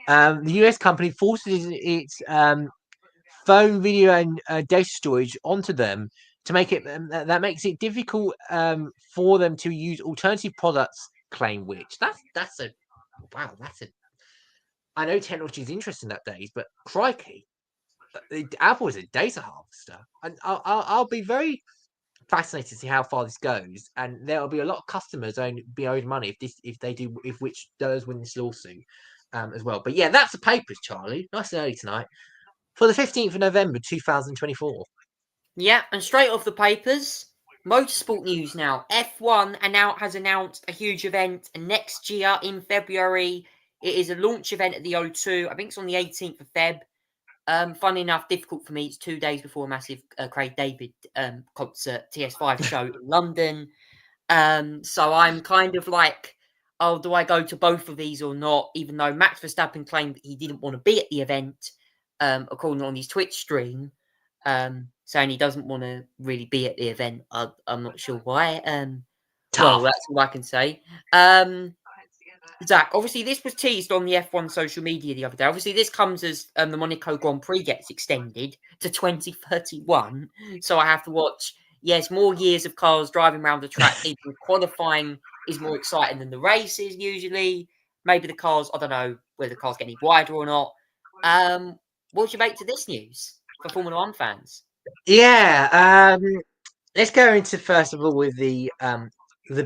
[SPEAKER 2] The US company forces its phone, video, and data storage onto them to make it that makes it difficult for them to use alternative products. Claim which that's a wow. I know technology is interesting that days, but crikey. Apple is a data harvester, and I'll be very fascinated to see how far this goes. And there'll be a lot of customers be owed money if which does win this lawsuit as well. But yeah, that's the papers, Charlie. Nice and early tonight for the 15th of November 2024.
[SPEAKER 1] Yeah, and straight off the papers, motorsport news now. F1 has announced a huge event next year in February. It is a launch event at the O2. I think it's on the 18th of Feb. Funny enough, difficult for me. It's 2 days before a massive Craig David concert, TS5 show in London. So I'm kind of like, oh, do I go to both of these or not? Even though Max Verstappen claimed that he didn't want to be at the event, according on his Twitch stream, saying he doesn't want to really be at the event. I'm not sure why. Well, that's all I can say. Zach, obviously this was teased on the F1 social media the other day. Obviously this comes as the Monaco Grand Prix gets extended to 2031. So I have to watch, yes, more years of cars driving around the track. Even qualifying is more exciting than the races usually. Maybe the cars, I don't know whether the cars get any wider or not. What do you make to this news for Formula One fans?
[SPEAKER 2] Yeah, let's go into first of all with the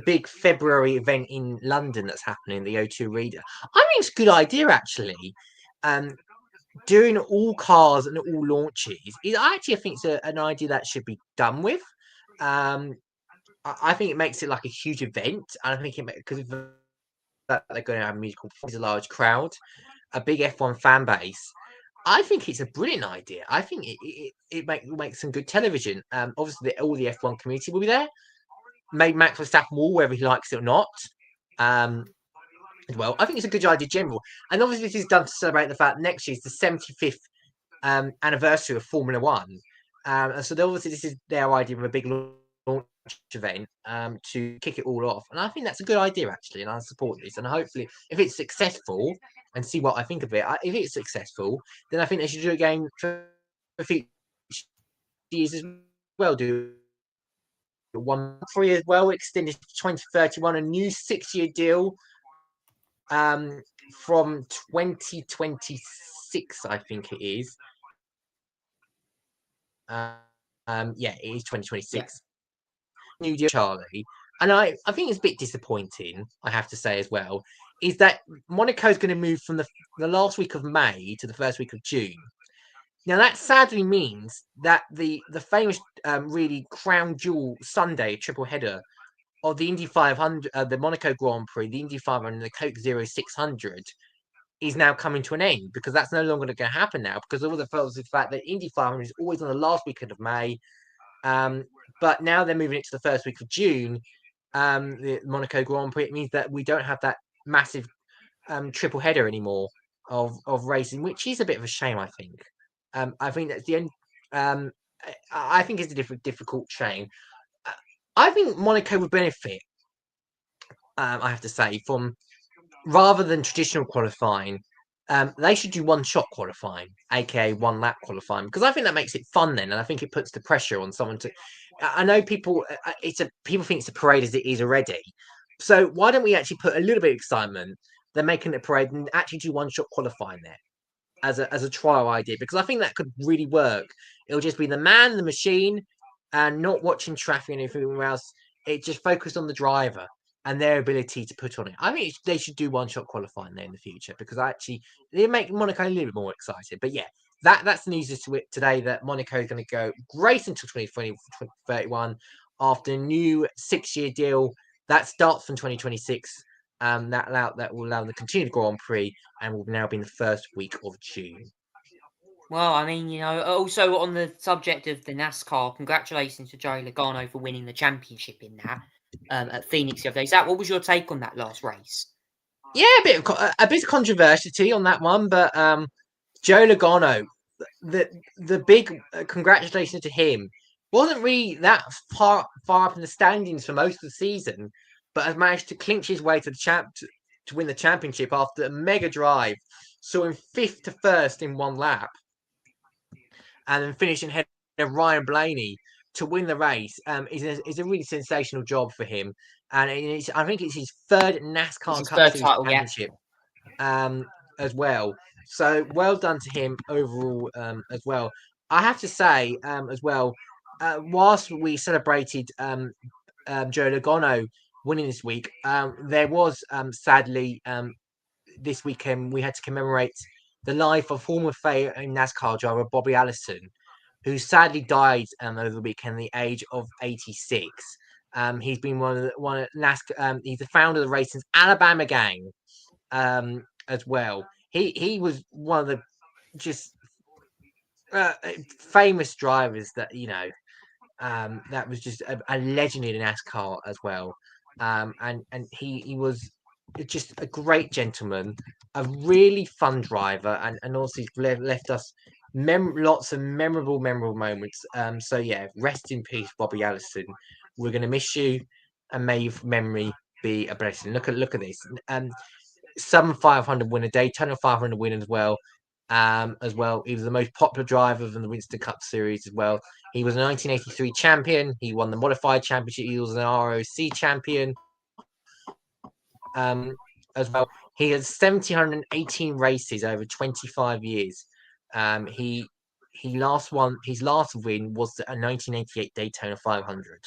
[SPEAKER 2] big February event in London that's happening, the O2 Arena. I think it's a good idea, actually. Doing all cars and all launches, I think it's an idea that should be done with. I think it makes it like a huge event. I think because that they're going to have musical performance, a large crowd, a big F1 fan base. I think it's a brilliant idea. I think it makes some good television. Obviously, all the F1 community will be there. Maybe Max Verstappen will, whether he likes it or not. As well, I think it's a good idea, general. And obviously, this is done to celebrate the fact next year is the 75th anniversary of Formula One. And so obviously, this is their idea of a big launch event to kick it all off. And I think that's a good idea, actually. And I support this. And hopefully, if it's successful, and see what I think of it. If it's successful, then I think they should do it again for future years as well. Do 1 free as well, extended to 2031, a new 6-year deal from 2026, I think it is. Yeah, it is 2026. Yeah. New deal, Charlie. And I think it's a bit disappointing, I have to say as well, is that Monaco is going to move from the last week of May to the first week of June. Now, that sadly means that the famous really crown jewel Sunday triple header of the Indy 500, the Monaco Grand Prix, the Indy 500, and the Coke 0600 is now coming to an end, because that's no longer going to happen now, because all the fact that Indy 500 is always on the last weekend of May. But now they're moving it to the first week of June. The Monaco Grand Prix. It means that we don't have that massive triple header anymore of racing, which is a bit of a shame. I think. I think that's the end. I think it's a difficult shame. I think Monaco would benefit. I have to say, from rather than traditional qualifying, they should do one-shot qualifying, aka one-lap qualifying, because I think that makes it fun then, and I think it puts the pressure on someone to. I know people. People think it's a parade as it is already. So why don't we actually put a little bit of excitement? They're making it a parade and actually do one-shot qualifying there as a trial idea, because I think that could really work. It'll just be the man, the machine, and not watching traffic and anything else. It just focused on the driver and their ability to put on it. I think they should do one-shot qualifying there in the future, because actually they make Monaco a little bit more excited. But yeah, that's the news today, that Monaco is going to go race until 2031 after a new 6-year deal that starts from 2026. That will allow them to continue the Grand Prix and will now be in the first week of June.
[SPEAKER 1] Well, I mean, also on the subject of the NASCAR, congratulations to Joey Logano for winning the championship in that at Phoenix the other day. Zach, what was your take on that last race?
[SPEAKER 2] Yeah, a bit of controversy on that one, but Joe Logano, the big congratulations to him. Wasn't really that far up in the standings for most of the season, but has managed to clinch his way to to win the championship after a mega drive, saw him 5th to 1st in one lap, and then finishing ahead of Ryan Blaney to win the race. Is a really sensational job for him, and I think it's his third NASCAR Cup Series championship, as well. So well done to him overall, as well. I have to say, as well, whilst we celebrated Joe Logano winning this week, there was sadly this weekend we had to commemorate the life of former NASCAR driver Bobby Allison, who sadly died over the weekend at the age of 86. He's been one of NASCAR. He's the founder of the racing's Alabama gang, as well. He was one of the just famous drivers that that was just a legend in NASCAR as well. And he was just a great gentleman, a really fun driver, and also he's left us lots of memorable moments. So yeah, rest in peace, Bobby Allison. We're gonna miss you, and may your memory be a blessing. Look at this. 500 winner, Daytona 500 win as well. He was the most popular driver of the Winston Cup Series as well. He was a 1983 champion. He won the modified championship. He was an ROC champion. As well, he had 1,718 races over 25 years. His last win was a 1988 Daytona 500,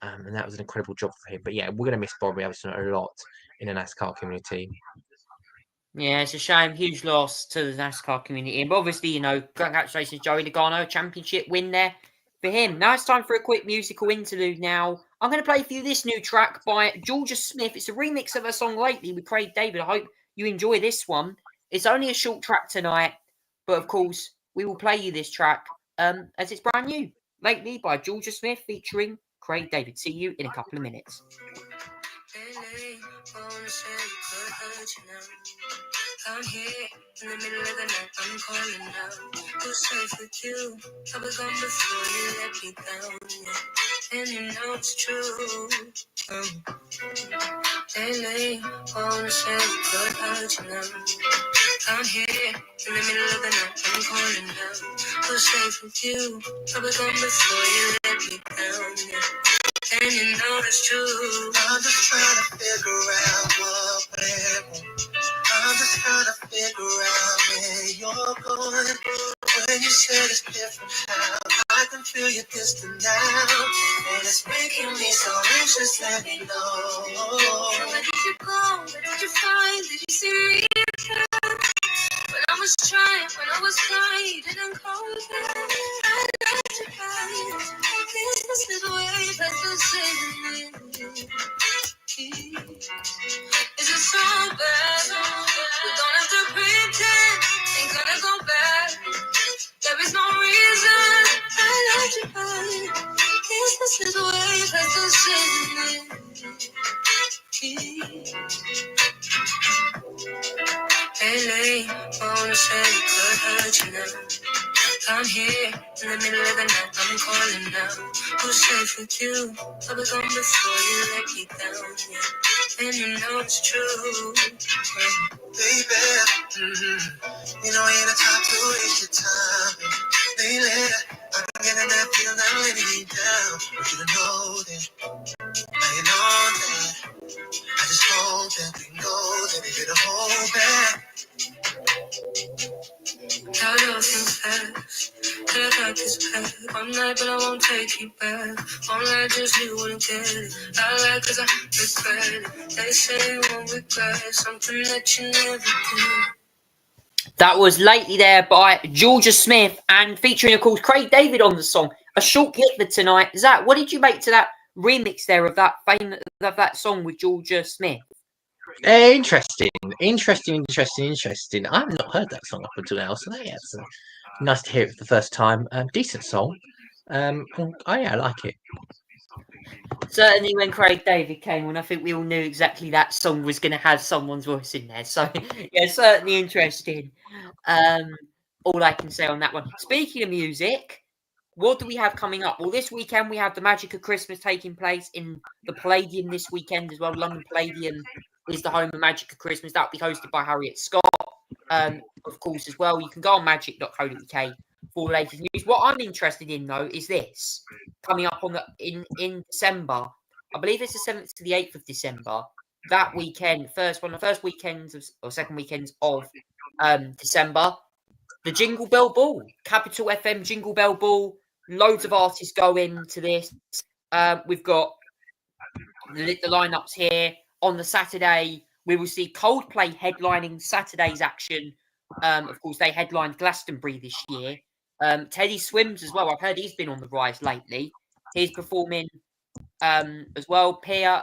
[SPEAKER 2] and that was an incredible job for him. But yeah, we're gonna miss Bobby Allison a lot in the NASCAR community.
[SPEAKER 1] Yeah, it's a shame. Huge loss to the NASCAR community. But obviously, congratulations, Joey Logano, championship win there for him. Now it's time for a quick musical interlude now. I'm going to play for you this new track by Georgia Smith. It's a remix of a song lately with Craig David. I hope you enjoy this one. It's only a short track tonight, but of course, we will play you this track as it's brand new. Lately by Georgia Smith featuring Craig David. See you in a couple of minutes.
[SPEAKER 5] I'm here in the middle of the night, I'm calling out. Who's safe with you? I was gone before you let me down, yeah. And you know it's true. Lately, I wanna say we could hurt you now. I'm here in the middle of the night, I'm calling out. Who's safe with you? I was gone before you let me down, yeah. And you know it's true. I'm just trying to figure out what went. I'm just trying to figure out where you're going. When you said it's different how I can feel you distant now. And it's making me so anxious, let me know. Where did you go? Where did you find? Did you see me again? When I was trying, when I was crying, you didn't call me back. I let you find. This must be the way that's the same. Is it so bad? We don't have to pretend. Ain't gonna go back. There is no reason I let you find. Promise that it could hurt you now. I'm here in the middle of the night, I'm calling now. Who's safe with you? I was on before you let me down, yeah. And you know it's true, baby. You know I ain't the time to waste your time. Lately, I've been getting that feel that I'm letting you down. Want you to know that, now you know that. I just hope that we know that we get a hold back. Now nothing's fast. Head like this bad. One night, but I won't take you back. One night, just you wouldn't get it. I like 'cause I regret it. They say you won't regret something that you never did.
[SPEAKER 1] That was Lately There by Georgia Smith and featuring, of course, Craig David on the song. A short clip for tonight. Zach, what did you make to that remix there of that song with Georgia Smith?
[SPEAKER 2] Interesting. I've not heard that song up until now, so it's nice to hear it for the first time. Decent song. I like it.
[SPEAKER 1] Certainly when Craig David came on, I think we all knew exactly that song was going to have someone's voice in there. So, yeah, certainly interesting. All I can say on that one. Speaking of music, what do we have coming up? Well, this weekend we have the Magic of Christmas taking place in the Palladium this weekend as well. London Palladium is the home of Magic of Christmas. That'll be hosted by Harriet Scott, of course, as well. You can go on magic.co.uk for the latest news. What I'm interested in, though, is this coming up on in December. I believe it's the 7th to the 8th of December. That weekend, one of the first weekends or second weekends of December, the Jingle Bell Ball, Capital FM Jingle Bell Ball. Loads of artists go into this. We've got the lineups here. On the Saturday, we will see Coldplay headlining Saturday's action. Of course, they headlined Glastonbury this year. Teddy Swims as well. I've heard he's been on the rise lately. He's performing as well. Perry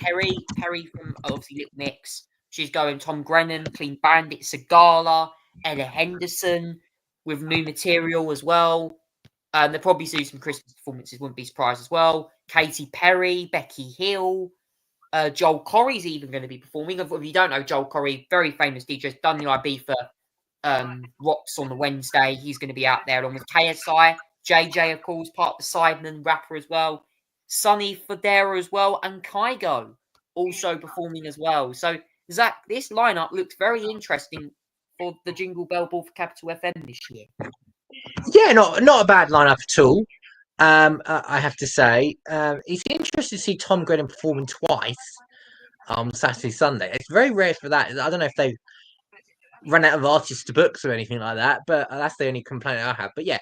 [SPEAKER 1] from obviously Little Mix. She's going. Tom Grennan, Clean Bandit, Sagala, Ella Henderson with new material as well. They'll probably do some Christmas performances, wouldn't be surprised as well. Katy Perry, Becky Hill, Joel Corry's even going to be performing. If you don't know Joel Corry, very famous DJ, has done the IB for Rocks on the Wednesday. He's going to be out there along with KSI, JJ, of course, part of the Sidemen rapper as well. Sonny Fodera as well, and Kygo also performing as well. So, Zach, this lineup looks very interesting for the Jingle Bell Ball for Capital FM this year.
[SPEAKER 2] Yeah, not a bad lineup at all. I have to say, it's interesting to see Tom Grennan performing twice on Saturday, Sunday. It's very rare for that. I don't know if they run out of artists to books or anything like that, but that's the only complaint I have. But yeah,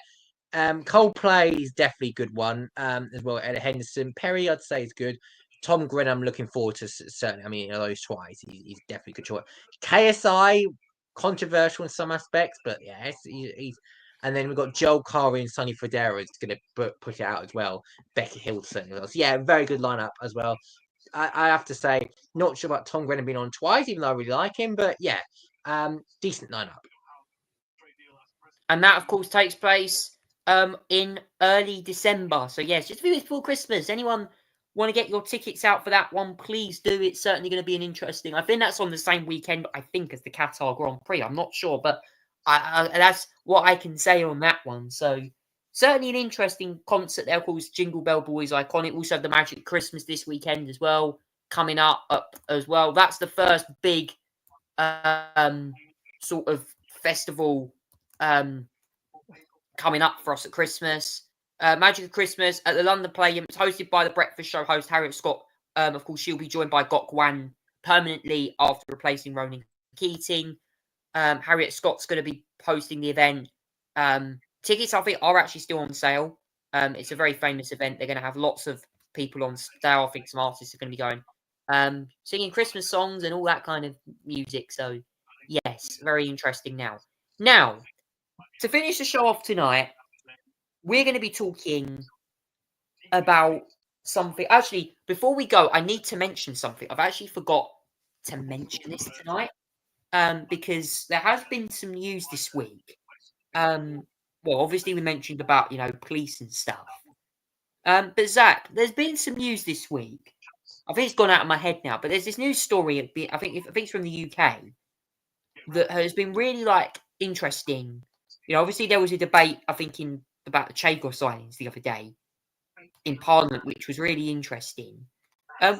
[SPEAKER 2] Coldplay is definitely a good one as well. Ella Henderson, Perry, I'd say is good. Tom Grennan, I'm looking forward to certainly. I mean, those twice, he's definitely a good choice. KSI, controversial in some aspects, but yeah, he's. And then we've got Joel Corry and Sonny Fodera is going to push it out as well. Becky Hill certainly else. Yeah, very good lineup as well. I have to say, not sure about Tom Grennan being on twice, even though I really like him. But yeah, decent lineup.
[SPEAKER 1] And that, of course, takes place in early December. So yes, just before Christmas. Anyone want to get your tickets out for that one? Please do. It's certainly going to be an interesting. I think that's on the same weekend, I think, as the Qatar Grand Prix. I'm not sure, but that's what I can say on that one. So certainly an interesting concert there. Of course, Jingle Bell Boys iconic. Also have the Magic Christmas this weekend as well, coming up as well. That's the first big sort of festival coming up for us at Christmas. Magic of Christmas at the London Palladium. It's hosted by the Breakfast Show host Harriet Scott. Of course, she'll be joined by Gok Wan permanently after replacing Ronan Keating. Harriet Scott's going to be hosting the event. Tickets, I think, are actually still on sale. It's a very famous event. They're going to have lots of people on sale. I think some artists are going to be going singing Christmas songs and all that kind of music. So, yes, very interesting now. Now, to finish the show off tonight, we're going to be talking about something. Actually, before we go, I need to mention something. I've actually forgot to mention this tonight. Because there has been some news this week. Well, obviously we mentioned about, police and stuff. But Zach, there's been some news this week. I think it's gone out of my head now, but there's this news story. I think it's from the UK. that has been really like interesting. You know, obviously there was a debate, I think, about the Chagos Islands the other day in Parliament, which was really interesting.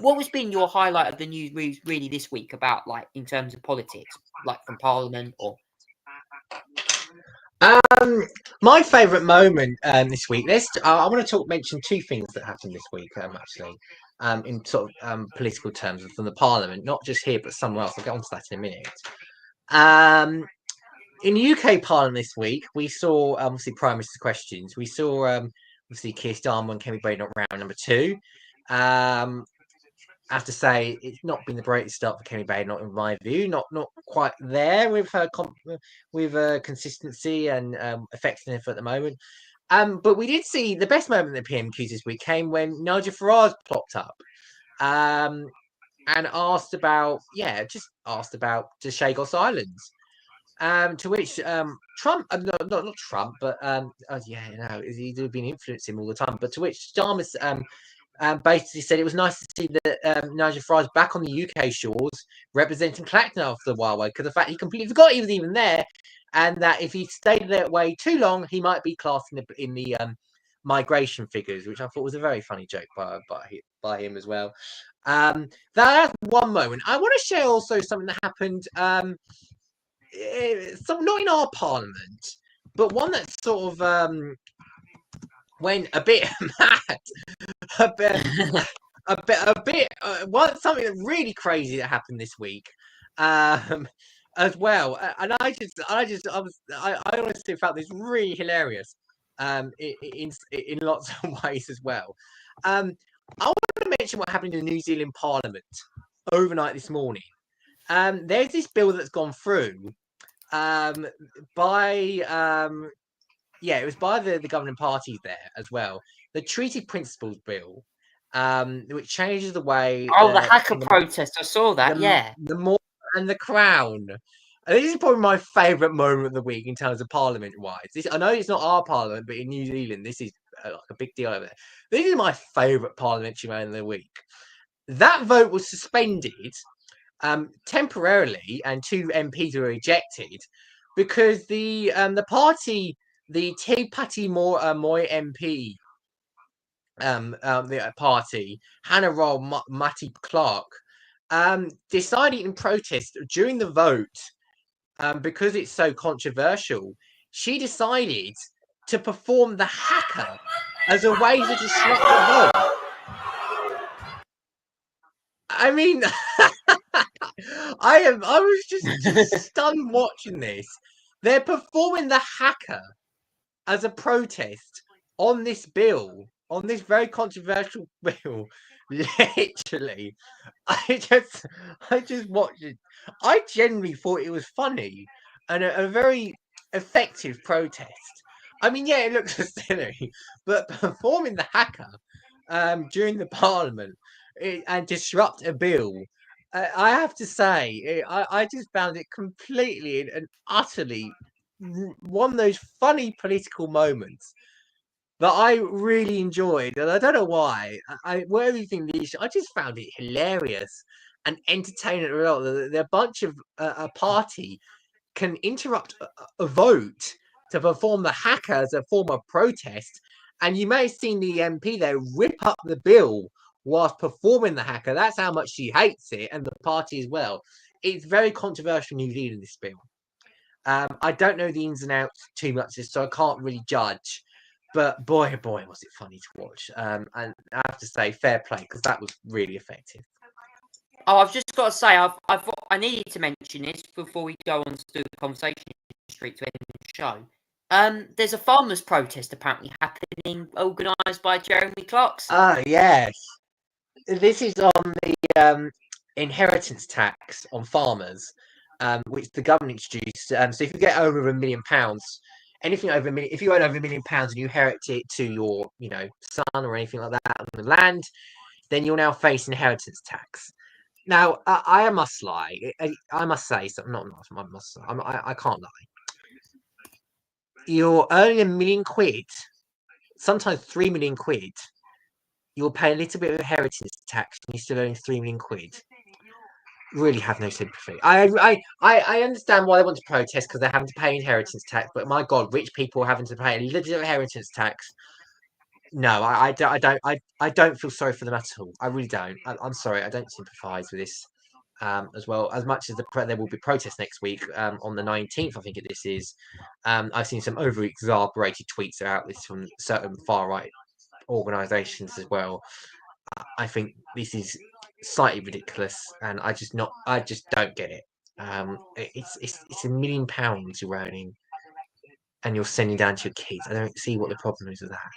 [SPEAKER 1] What has been your highlight of the news really this week about, like, in terms of politics, like from Parliament or?
[SPEAKER 2] My favourite moment this week. I want to mention two things that happened this week. Actually, in sort of political terms from the Parliament, not just here but somewhere else. I'll get onto that in a minute. In UK Parliament this week, we saw obviously Prime Minister's questions. We saw obviously Keir Starmer and Kemi Brayden round number 2. I have to say it's not been the greatest start for Kemi Brayden, not in my view. Not quite there with her consistency and effectiveness at the moment. But we did see the best moment of the PMQs this week came when Nigel Farage plopped up and asked about the Chagos Islands. To which Trump, not Trump, but he's been influencing him all the time. But to which Starmer basically said it was nice to see that Nigel Farage back on the UK shores representing Clacton after a while, because the fact he completely forgot he was even there, and that if he stayed that way too long, he might be classed in the migration figures, which I thought was a very funny joke by him as well. That's one moment. I want to share also something that happened. Not in our Parliament, but one that sort of went a bit mad, something really crazy that happened this week, as well. And I honestly felt this really hilarious, in lots of ways as well. I want to mention what happened in the New Zealand Parliament overnight this morning. There's this bill that's gone through. It was by the governing parties there as well. The Treaty Principles Bill, which changes the way.
[SPEAKER 1] The hacker protest. I saw that.
[SPEAKER 2] The More and the Crown. And this is probably my favourite moment of the week in terms of Parliament-wise. I know it's not our Parliament, but in New Zealand, this is like a big deal over there. This is my favourite parliamentary moment of the week. That vote was suspended temporarily, and 2 MPs were ejected because the party, the Te Pati Moi MP, the party, Hannah Roll Matty Clark, decided in protest during the vote, because it's so controversial, she decided to perform the hacker as a way to disrupt the vote. I mean, I was just stunned watching this. They're performing the hacker as a protest on this bill, on this very controversial bill. Literally, I just watched it. I genuinely thought it was funny and a very effective protest. I mean, yeah, it looks silly, but performing the hacker during the Parliament and disrupt a bill, I have to say, I just found it completely and utterly one of those funny political moments that I really enjoyed, and I don't know why. Whatever you think, I just found it hilarious and entertaining. A bunch of a party can interrupt a vote to perform the hacker as a form of protest, and you may have seen the MP there rip up the bill whilst performing the hacker. That's how much she hates it, and the party as well. It's very controversial in New Zealand, this bill. I don't know the ins and outs too much, so I can't really judge. But boy, was it funny to watch. And I have to say, fair play, because that was really effective.
[SPEAKER 1] Oh, I've just got to say, I needed to mention this before we go on to do the conversation straight to end the show. There's a farmers' protest apparently happening, organised by Jeremy Clarkson.
[SPEAKER 2] Yes. This is on the inheritance tax on farmers, which the government introduced. So if you get over £1 million, anything over £1 million, if you own over £1 million and you inherit it to your, son or anything like that on the land, then you'll now face inheritance tax. Now, I must lie. I must say something. I can't lie. You're earning £1 million, sometimes £3 million. You'll pay a little bit of inheritance tax, and you're still earning £3 million. really have no sympathy. I understand why they want to protest because they're having to pay inheritance tax, but my God, rich people are having to pay a little inheritance tax. No, I don't feel sorry for them at all. I really don't. I'm sorry, I don't sympathise with this. As well as much as there will be protests next week on the 19th, I think this is. I've seen some over exaggerated tweets about this from certain far right organisations as well. I think this is slightly ridiculous, and I just don't get it. It's £1 million you're earning, and you're sending down to your kids. I don't see what the problem is with that.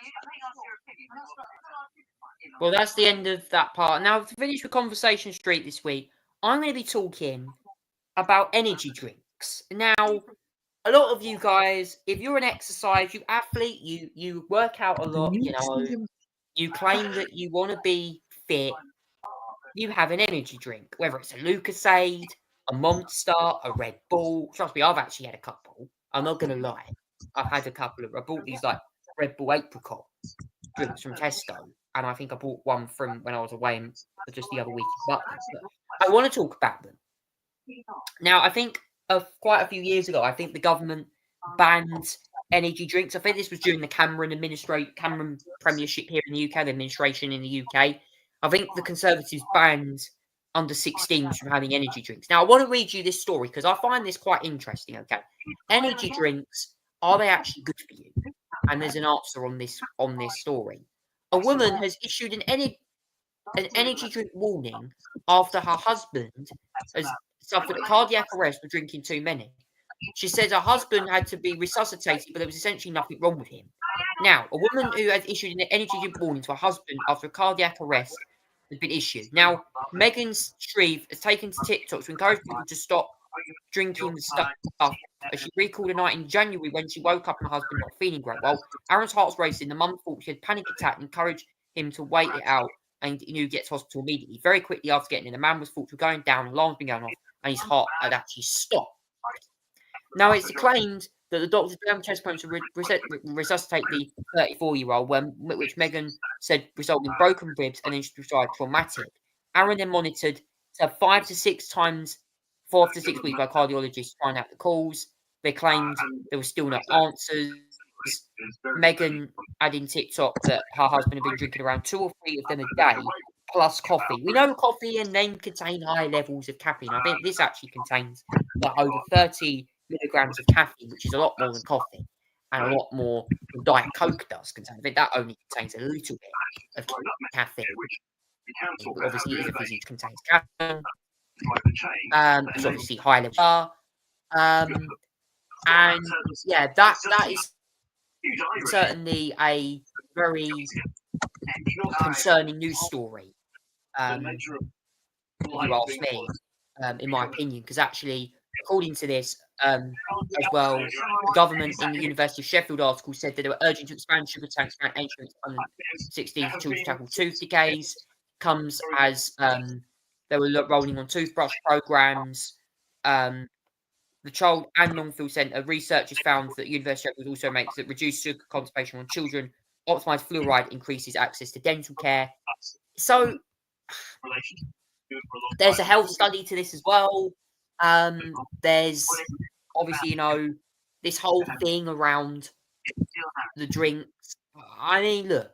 [SPEAKER 1] Well, that's the end of that part. Now, to finish with Conversation Street this week, I'm going to be talking about energy drinks. Now, a lot of you guys, if you're an exercise, you athlete, you work out a lot, you know, you claim that you want to be fit, you have an energy drink, whether it's a Lucasade, a Monster, a Red Bull. Trust me, I've actually had a couple. I'm not going to lie. I've had a couple of, I bought these like Red Bull apricot drinks from Tesco. And I think I bought one from when I was away just the other week. But I want to talk about them. Now, I think quite a few years ago, I think the government banned energy drinks. I think this was during the Cameron premiership here in the UK, the administration in the UK. I think the Conservatives banned under 16s from having energy drinks. Now, I want to read you this story because I find this quite interesting, okay? Energy drinks, are they actually good for you? And there's an answer on this story. A woman has issued an energy drink warning after her husband has suffered a cardiac arrest for drinking too many. She says her husband had to be resuscitated, but there was essentially nothing wrong with him. Now, a woman who has issued an energy drink warning to her husband after a cardiac arrest has been issued. Now, Megan Shreve has taken to TikTok to encourage people to stop drinking the stuff. As she recalled a night in January when she woke up and her husband not feeling great. Well, Aaron's heart's racing. The mum thought she had a panic attack and encouraged him to wait it out and he knew he'd get to hospital immediately. Very quickly after getting in, the man was thought to be going down, alarms been going off, and his heart had actually stopped. Now, it's claimed that the doctors began chest pumps to resuscitate the 34-year-old, which Megan said resulted in broken ribs and then she died traumatic. Aaron then monitored to 5 to 6 times 4 to 6 weeks by cardiologists to find out the cause. They claimed there were still no answers. Megan had in TikTok that her husband had been drinking around 2 or 3 of them a day, plus coffee. We know coffee and they contain high levels of caffeine. I think this actually contains like over 30 milligrams of caffeine, which is a lot more than coffee, and a lot more than Diet Coke does contain. I think that only contains a little bit of caffeine. Obviously, it is a fizzy which contains caffeine. It's obviously high level. And yeah, that is certainly a very concerning news story. If you ask me, in my opinion, because actually, according to this, as well, the government in the University of Sheffield article said that they were urging to expand sugar tax around age 16 to tackle tooth decays. Comes as they were rolling on toothbrush programs. The Child and Longfield Centre researchers found that University of Sheffield also makes that reduced sugar concentration on children, optimised fluoride increases access to dental care. So there's a health study to this as well. There's obviously, this whole thing around the drinks. I mean, look,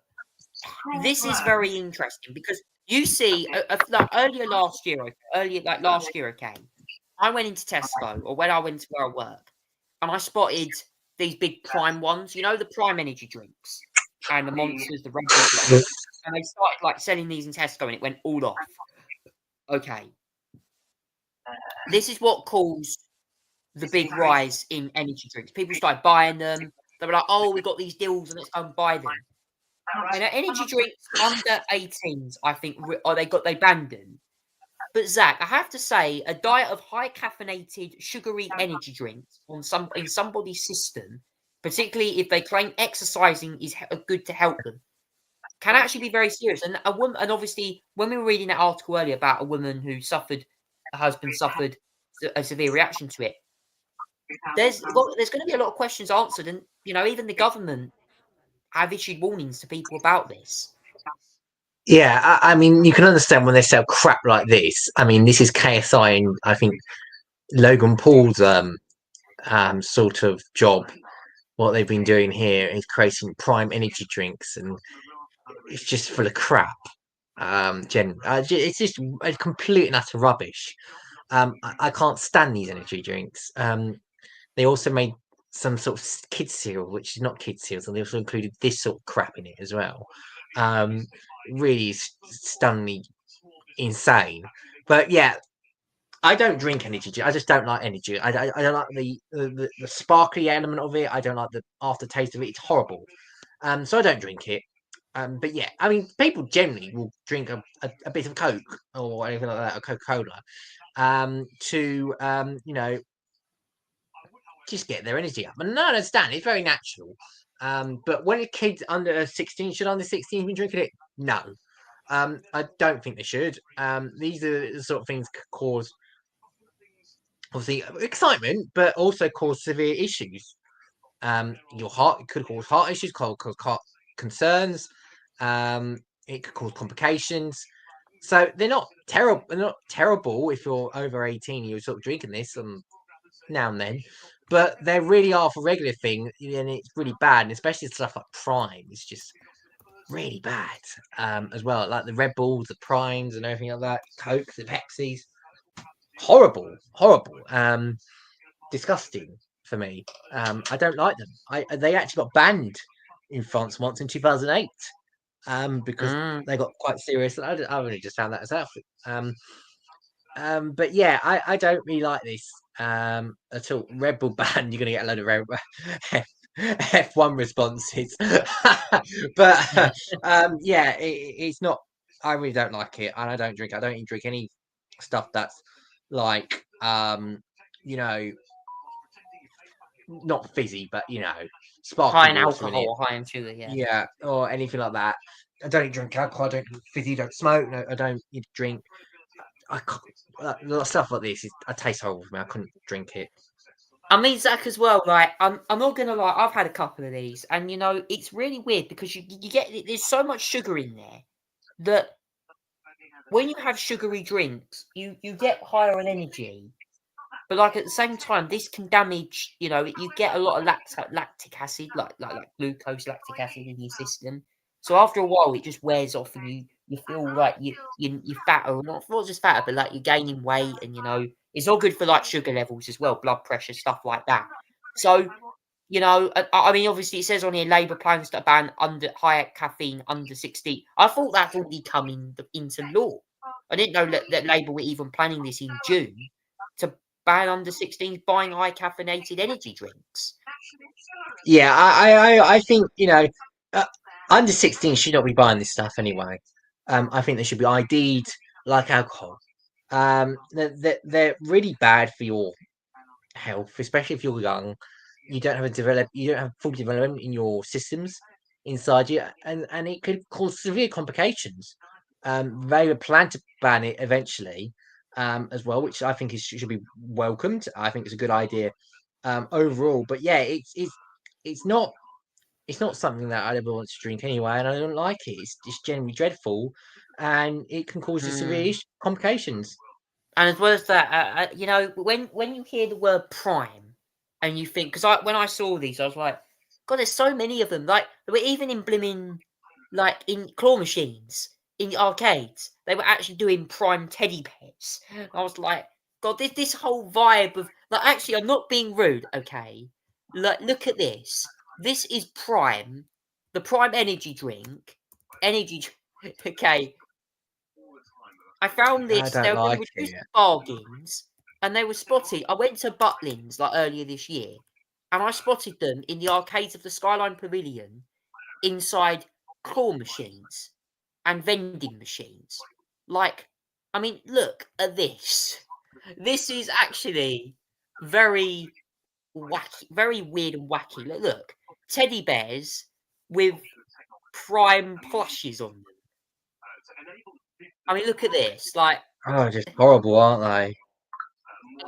[SPEAKER 1] this is very interesting because you see, earlier last year, okay, I went into Tesco, or when I went to where I work, and I spotted these big Prime ones, the Prime energy drinks, and the Monsters, the Red Bull, and they started selling these in Tesco, and it went all off. Okay, this is what caused the big rise in energy drinks. People started buying them. They were like, "Oh, we got these deals, and let's go and buy them." And energy drinks under 18s, I think, they banned them. But Zach, I have to say, a diet of high caffeinated, sugary energy drinks in somebody's system, particularly if they claim exercising is good to help them, can actually be very serious. And a woman, and obviously, when we were reading that article earlier about a woman who her husband suffered a severe reaction to it, there's going to be a lot of questions answered, and even the government have issued warnings to people about this.
[SPEAKER 2] Yeah, I mean, you can understand when they sell crap like this. I mean, this is KSI, and I think Logan Paul's sort of job. What they've been doing here is creating prime energy drinks, and it's just full of crap. It's just a complete and utter rubbish. I can't stand these energy drinks. They also made some sort of kids cereal, which is not kids cereal, and they also included this sort of crap in it as well. Um, really stunningly insane. But yeah, I don't drink energy drink. I just don't like energy. I don't like the sparkly element of it. I don't like the aftertaste of it. It's horrible. So I don't drink it. But yeah, I mean, people generally will drink a bit of Coke or anything like that, or Coca-Cola, to just get their energy up. And no, I understand. It's very natural. But when a kid under 16, should under 16 be drinking it? No. I don't think they should. These are the sort of things that cause obviously excitement, but also cause severe issues. Your heart, it could cause heart issues, cause heart concerns. It could cause complications. So they're not terrible. They're not terrible if you're over 18. You're sort of drinking this now and then, but they really are for regular thing, and it's really bad. And especially stuff like Prime, it's just really bad. As well, like the Red Bulls, the Primes, and everything like that. Coke, the Pepsis, horrible. Disgusting for me. I don't like them. They actually got banned in France once in 2008. Because they got quite serious. I only just found that out. But yeah, I don't really like this at all. Red Bull ban, you're gonna get a load of F1 responses. But yeah, it's not. I really don't like it, and I don't drink. I don't even drink any stuff that's like not fizzy, but sparkling
[SPEAKER 1] High in
[SPEAKER 2] water in it.
[SPEAKER 1] alcohol or high in sugar, yeah.
[SPEAKER 2] Yeah, or anything like that. I don't drink alcohol. I don't drink fizzy. Don't smoke. No, I don't drink. I can't, stuff like this. I taste horrible for me. I couldn't drink it.
[SPEAKER 1] I mean, Zach, as well. Like, I'm not gonna lie. I've had a couple of these, and it's really weird because you get there's so much sugar in there that when you have sugary drinks, you get higher in energy. But like at the same time, this can damage. You get a lot of lactic acid, like glucose, lactic acid in your system. So after a while, it just wears off, and you feel like you're fatter, or not just fatter, but like you're gaining weight, and it's all good for like sugar levels as well, blood pressure, stuff like that. So I mean, obviously it says on here Labour plans to ban higher caffeine under 60. I thought that's already come into law. I didn't know that Labour were even planning this in June to ban under 16s buying high caffeinated energy drinks.
[SPEAKER 2] Yeah, I think under 16 should not be buying this stuff anyway. I think they should be ID'd like alcohol. They're really bad for your health, especially if you're young. You don't have full development in your systems inside you, and it could cause severe complications. They were planned to ban it eventually, as well, which I think should be welcomed. I think it's a good idea overall. But yeah, it's not something that I'd ever want to drink anyway, and I don't like it. It's generally dreadful, and it can cause severe complications.
[SPEAKER 1] And as well as that, when you hear the word prime, and you think, because when I saw these, I was like, God, there's so many of them. Like, they were even in blimmin', like, in claw machines, in the arcades. They were actually doing prime teddy bears. I was like, God, this whole vibe of, like, actually, I'm not being rude, okay? Like, look at this. This is Prime, the Prime energy drink. Okay. I found this. There were reduced bargains, and they were spotted. I went to Butlins like earlier this year, and I spotted them in the arcades of the Skyline Pavilion, inside claw machines and vending machines. Like, I mean, look at this. This is actually very wacky, very weird and wacky. Look, teddy bears with Prime plushes on them. I mean, look at this. Like,
[SPEAKER 2] just horrible, aren't they?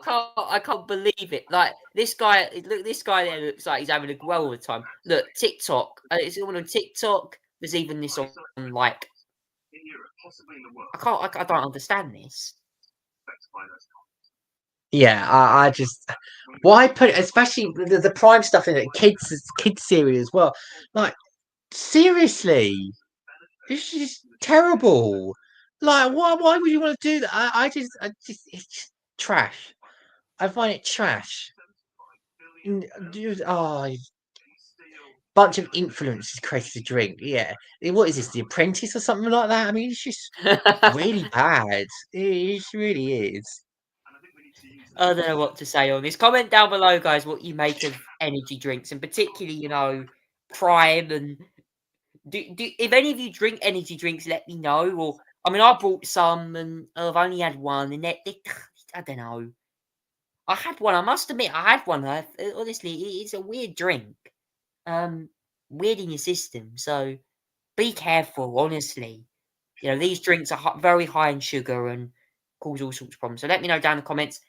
[SPEAKER 1] I can't believe it. Like, this guy there looks like he's having a go all the time. Look, TikTok. It's all on TikTok. There's even this on like I don't understand this.
[SPEAKER 2] Yeah, I just why put especially the prime stuff in it, kids series as well. Like seriously, it's just terrible. Like why would you want to do that? I just it's just trash. I find it trash. Dude, bunch of influencers created a drink. Yeah, what is this? The Apprentice or something like that? I mean, it's just really bad. It really is.
[SPEAKER 1] I don't know what to say on this. Comment down below, guys, what you make of energy drinks, and particularly, Prime. And if any of you drink energy drinks, let me know. Or I mean, I bought some, and I've only had one, and I don't know. I had one. I must admit, I had one. Honestly, it's a weird drink. Weird in your system. So be careful. Honestly, these drinks are very high in sugar and cause all sorts of problems. So let me know down in the comments.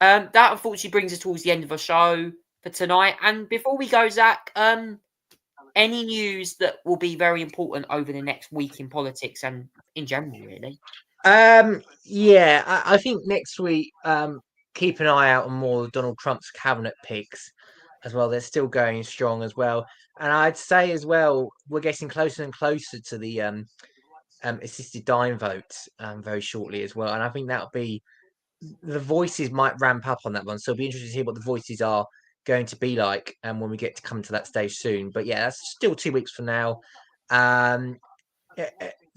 [SPEAKER 1] That unfortunately brings us towards the end of the show for tonight. And before we go, Zach, any news that will be very important over the next week in politics and in general, really?
[SPEAKER 2] Yeah, I think next week, keep an eye out on more Donald Trump's cabinet picks as well. They're still going strong as well. And I'd say as well, we're getting closer and closer to the assisted dying votes very shortly as well. And I think that'll be the voices might ramp up on that one. So it'll be interesting to hear what the voices are going to be like and when we get to come to that stage soon. But yeah, that's still 2 weeks from now.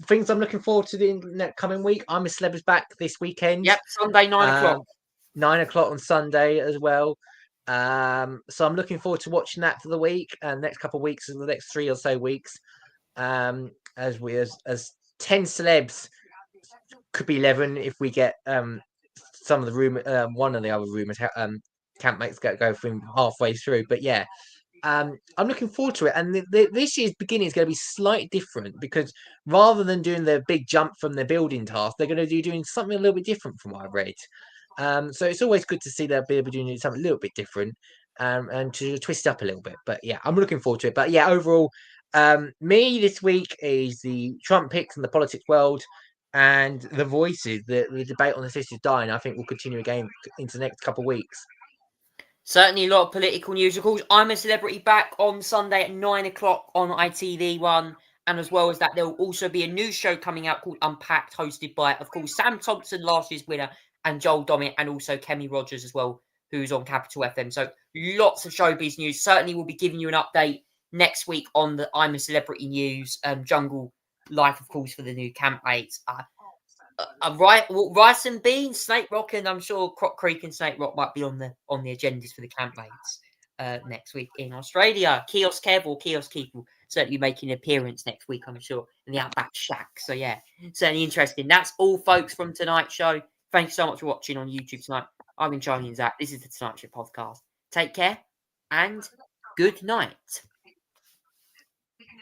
[SPEAKER 2] Things I'm looking forward to the coming week. I'm a Celeb is back this weekend.
[SPEAKER 1] Yep, Sunday 9 o'clock.
[SPEAKER 2] 9 o'clock on Sunday as well. So I'm looking forward to watching that for the week and next couple of weeks, the next 3 or so weeks. As 10 celebs, could be 11 if we get some of the one of the other rumors campmates go from halfway through. But yeah. I'm looking forward to it, and this year's beginning is going to be slightly different because rather than doing the big jump from the building task, they're going to be doing something a little bit different from what I've read. So it's always good to see they'll be doing something a little bit different and to twist up a little bit. But yeah, I'm looking forward to it. But yeah, overall, me this week is the Trump picks in the politics world and the voices, the debate on the assisted dying. I think will continue again into the next couple of weeks.
[SPEAKER 1] Certainly a lot of political news. Of course, I'm a Celebrity back on Sunday at 9 o'clock on ITV1. And as well as that, there will also be a new show coming out called Unpacked, hosted by, of course, Sam Thompson, last year's winner, and Joel Dommett, and also Kemi Rogers as well, who's on Capital FM. So lots of showbiz news. Certainly we'll be giving you an update next week on the I'm a Celebrity news, Jungle Life, of course, for the new campmates. Rice and Beans, Snake Rock, and I'm sure Croc Creek and Snake Rock might be on the agendas for the campmates next week in Australia. Kiosk Kev or Kiosk Keith will certainly be making an appearance next week, I'm sure, in the Outback Shack. So yeah, certainly interesting. That's all, folks, from tonight's show. Thank you so much for watching on YouTube tonight. I've been Charlie and Zach. This is the Tonight Show podcast. Take care and good night.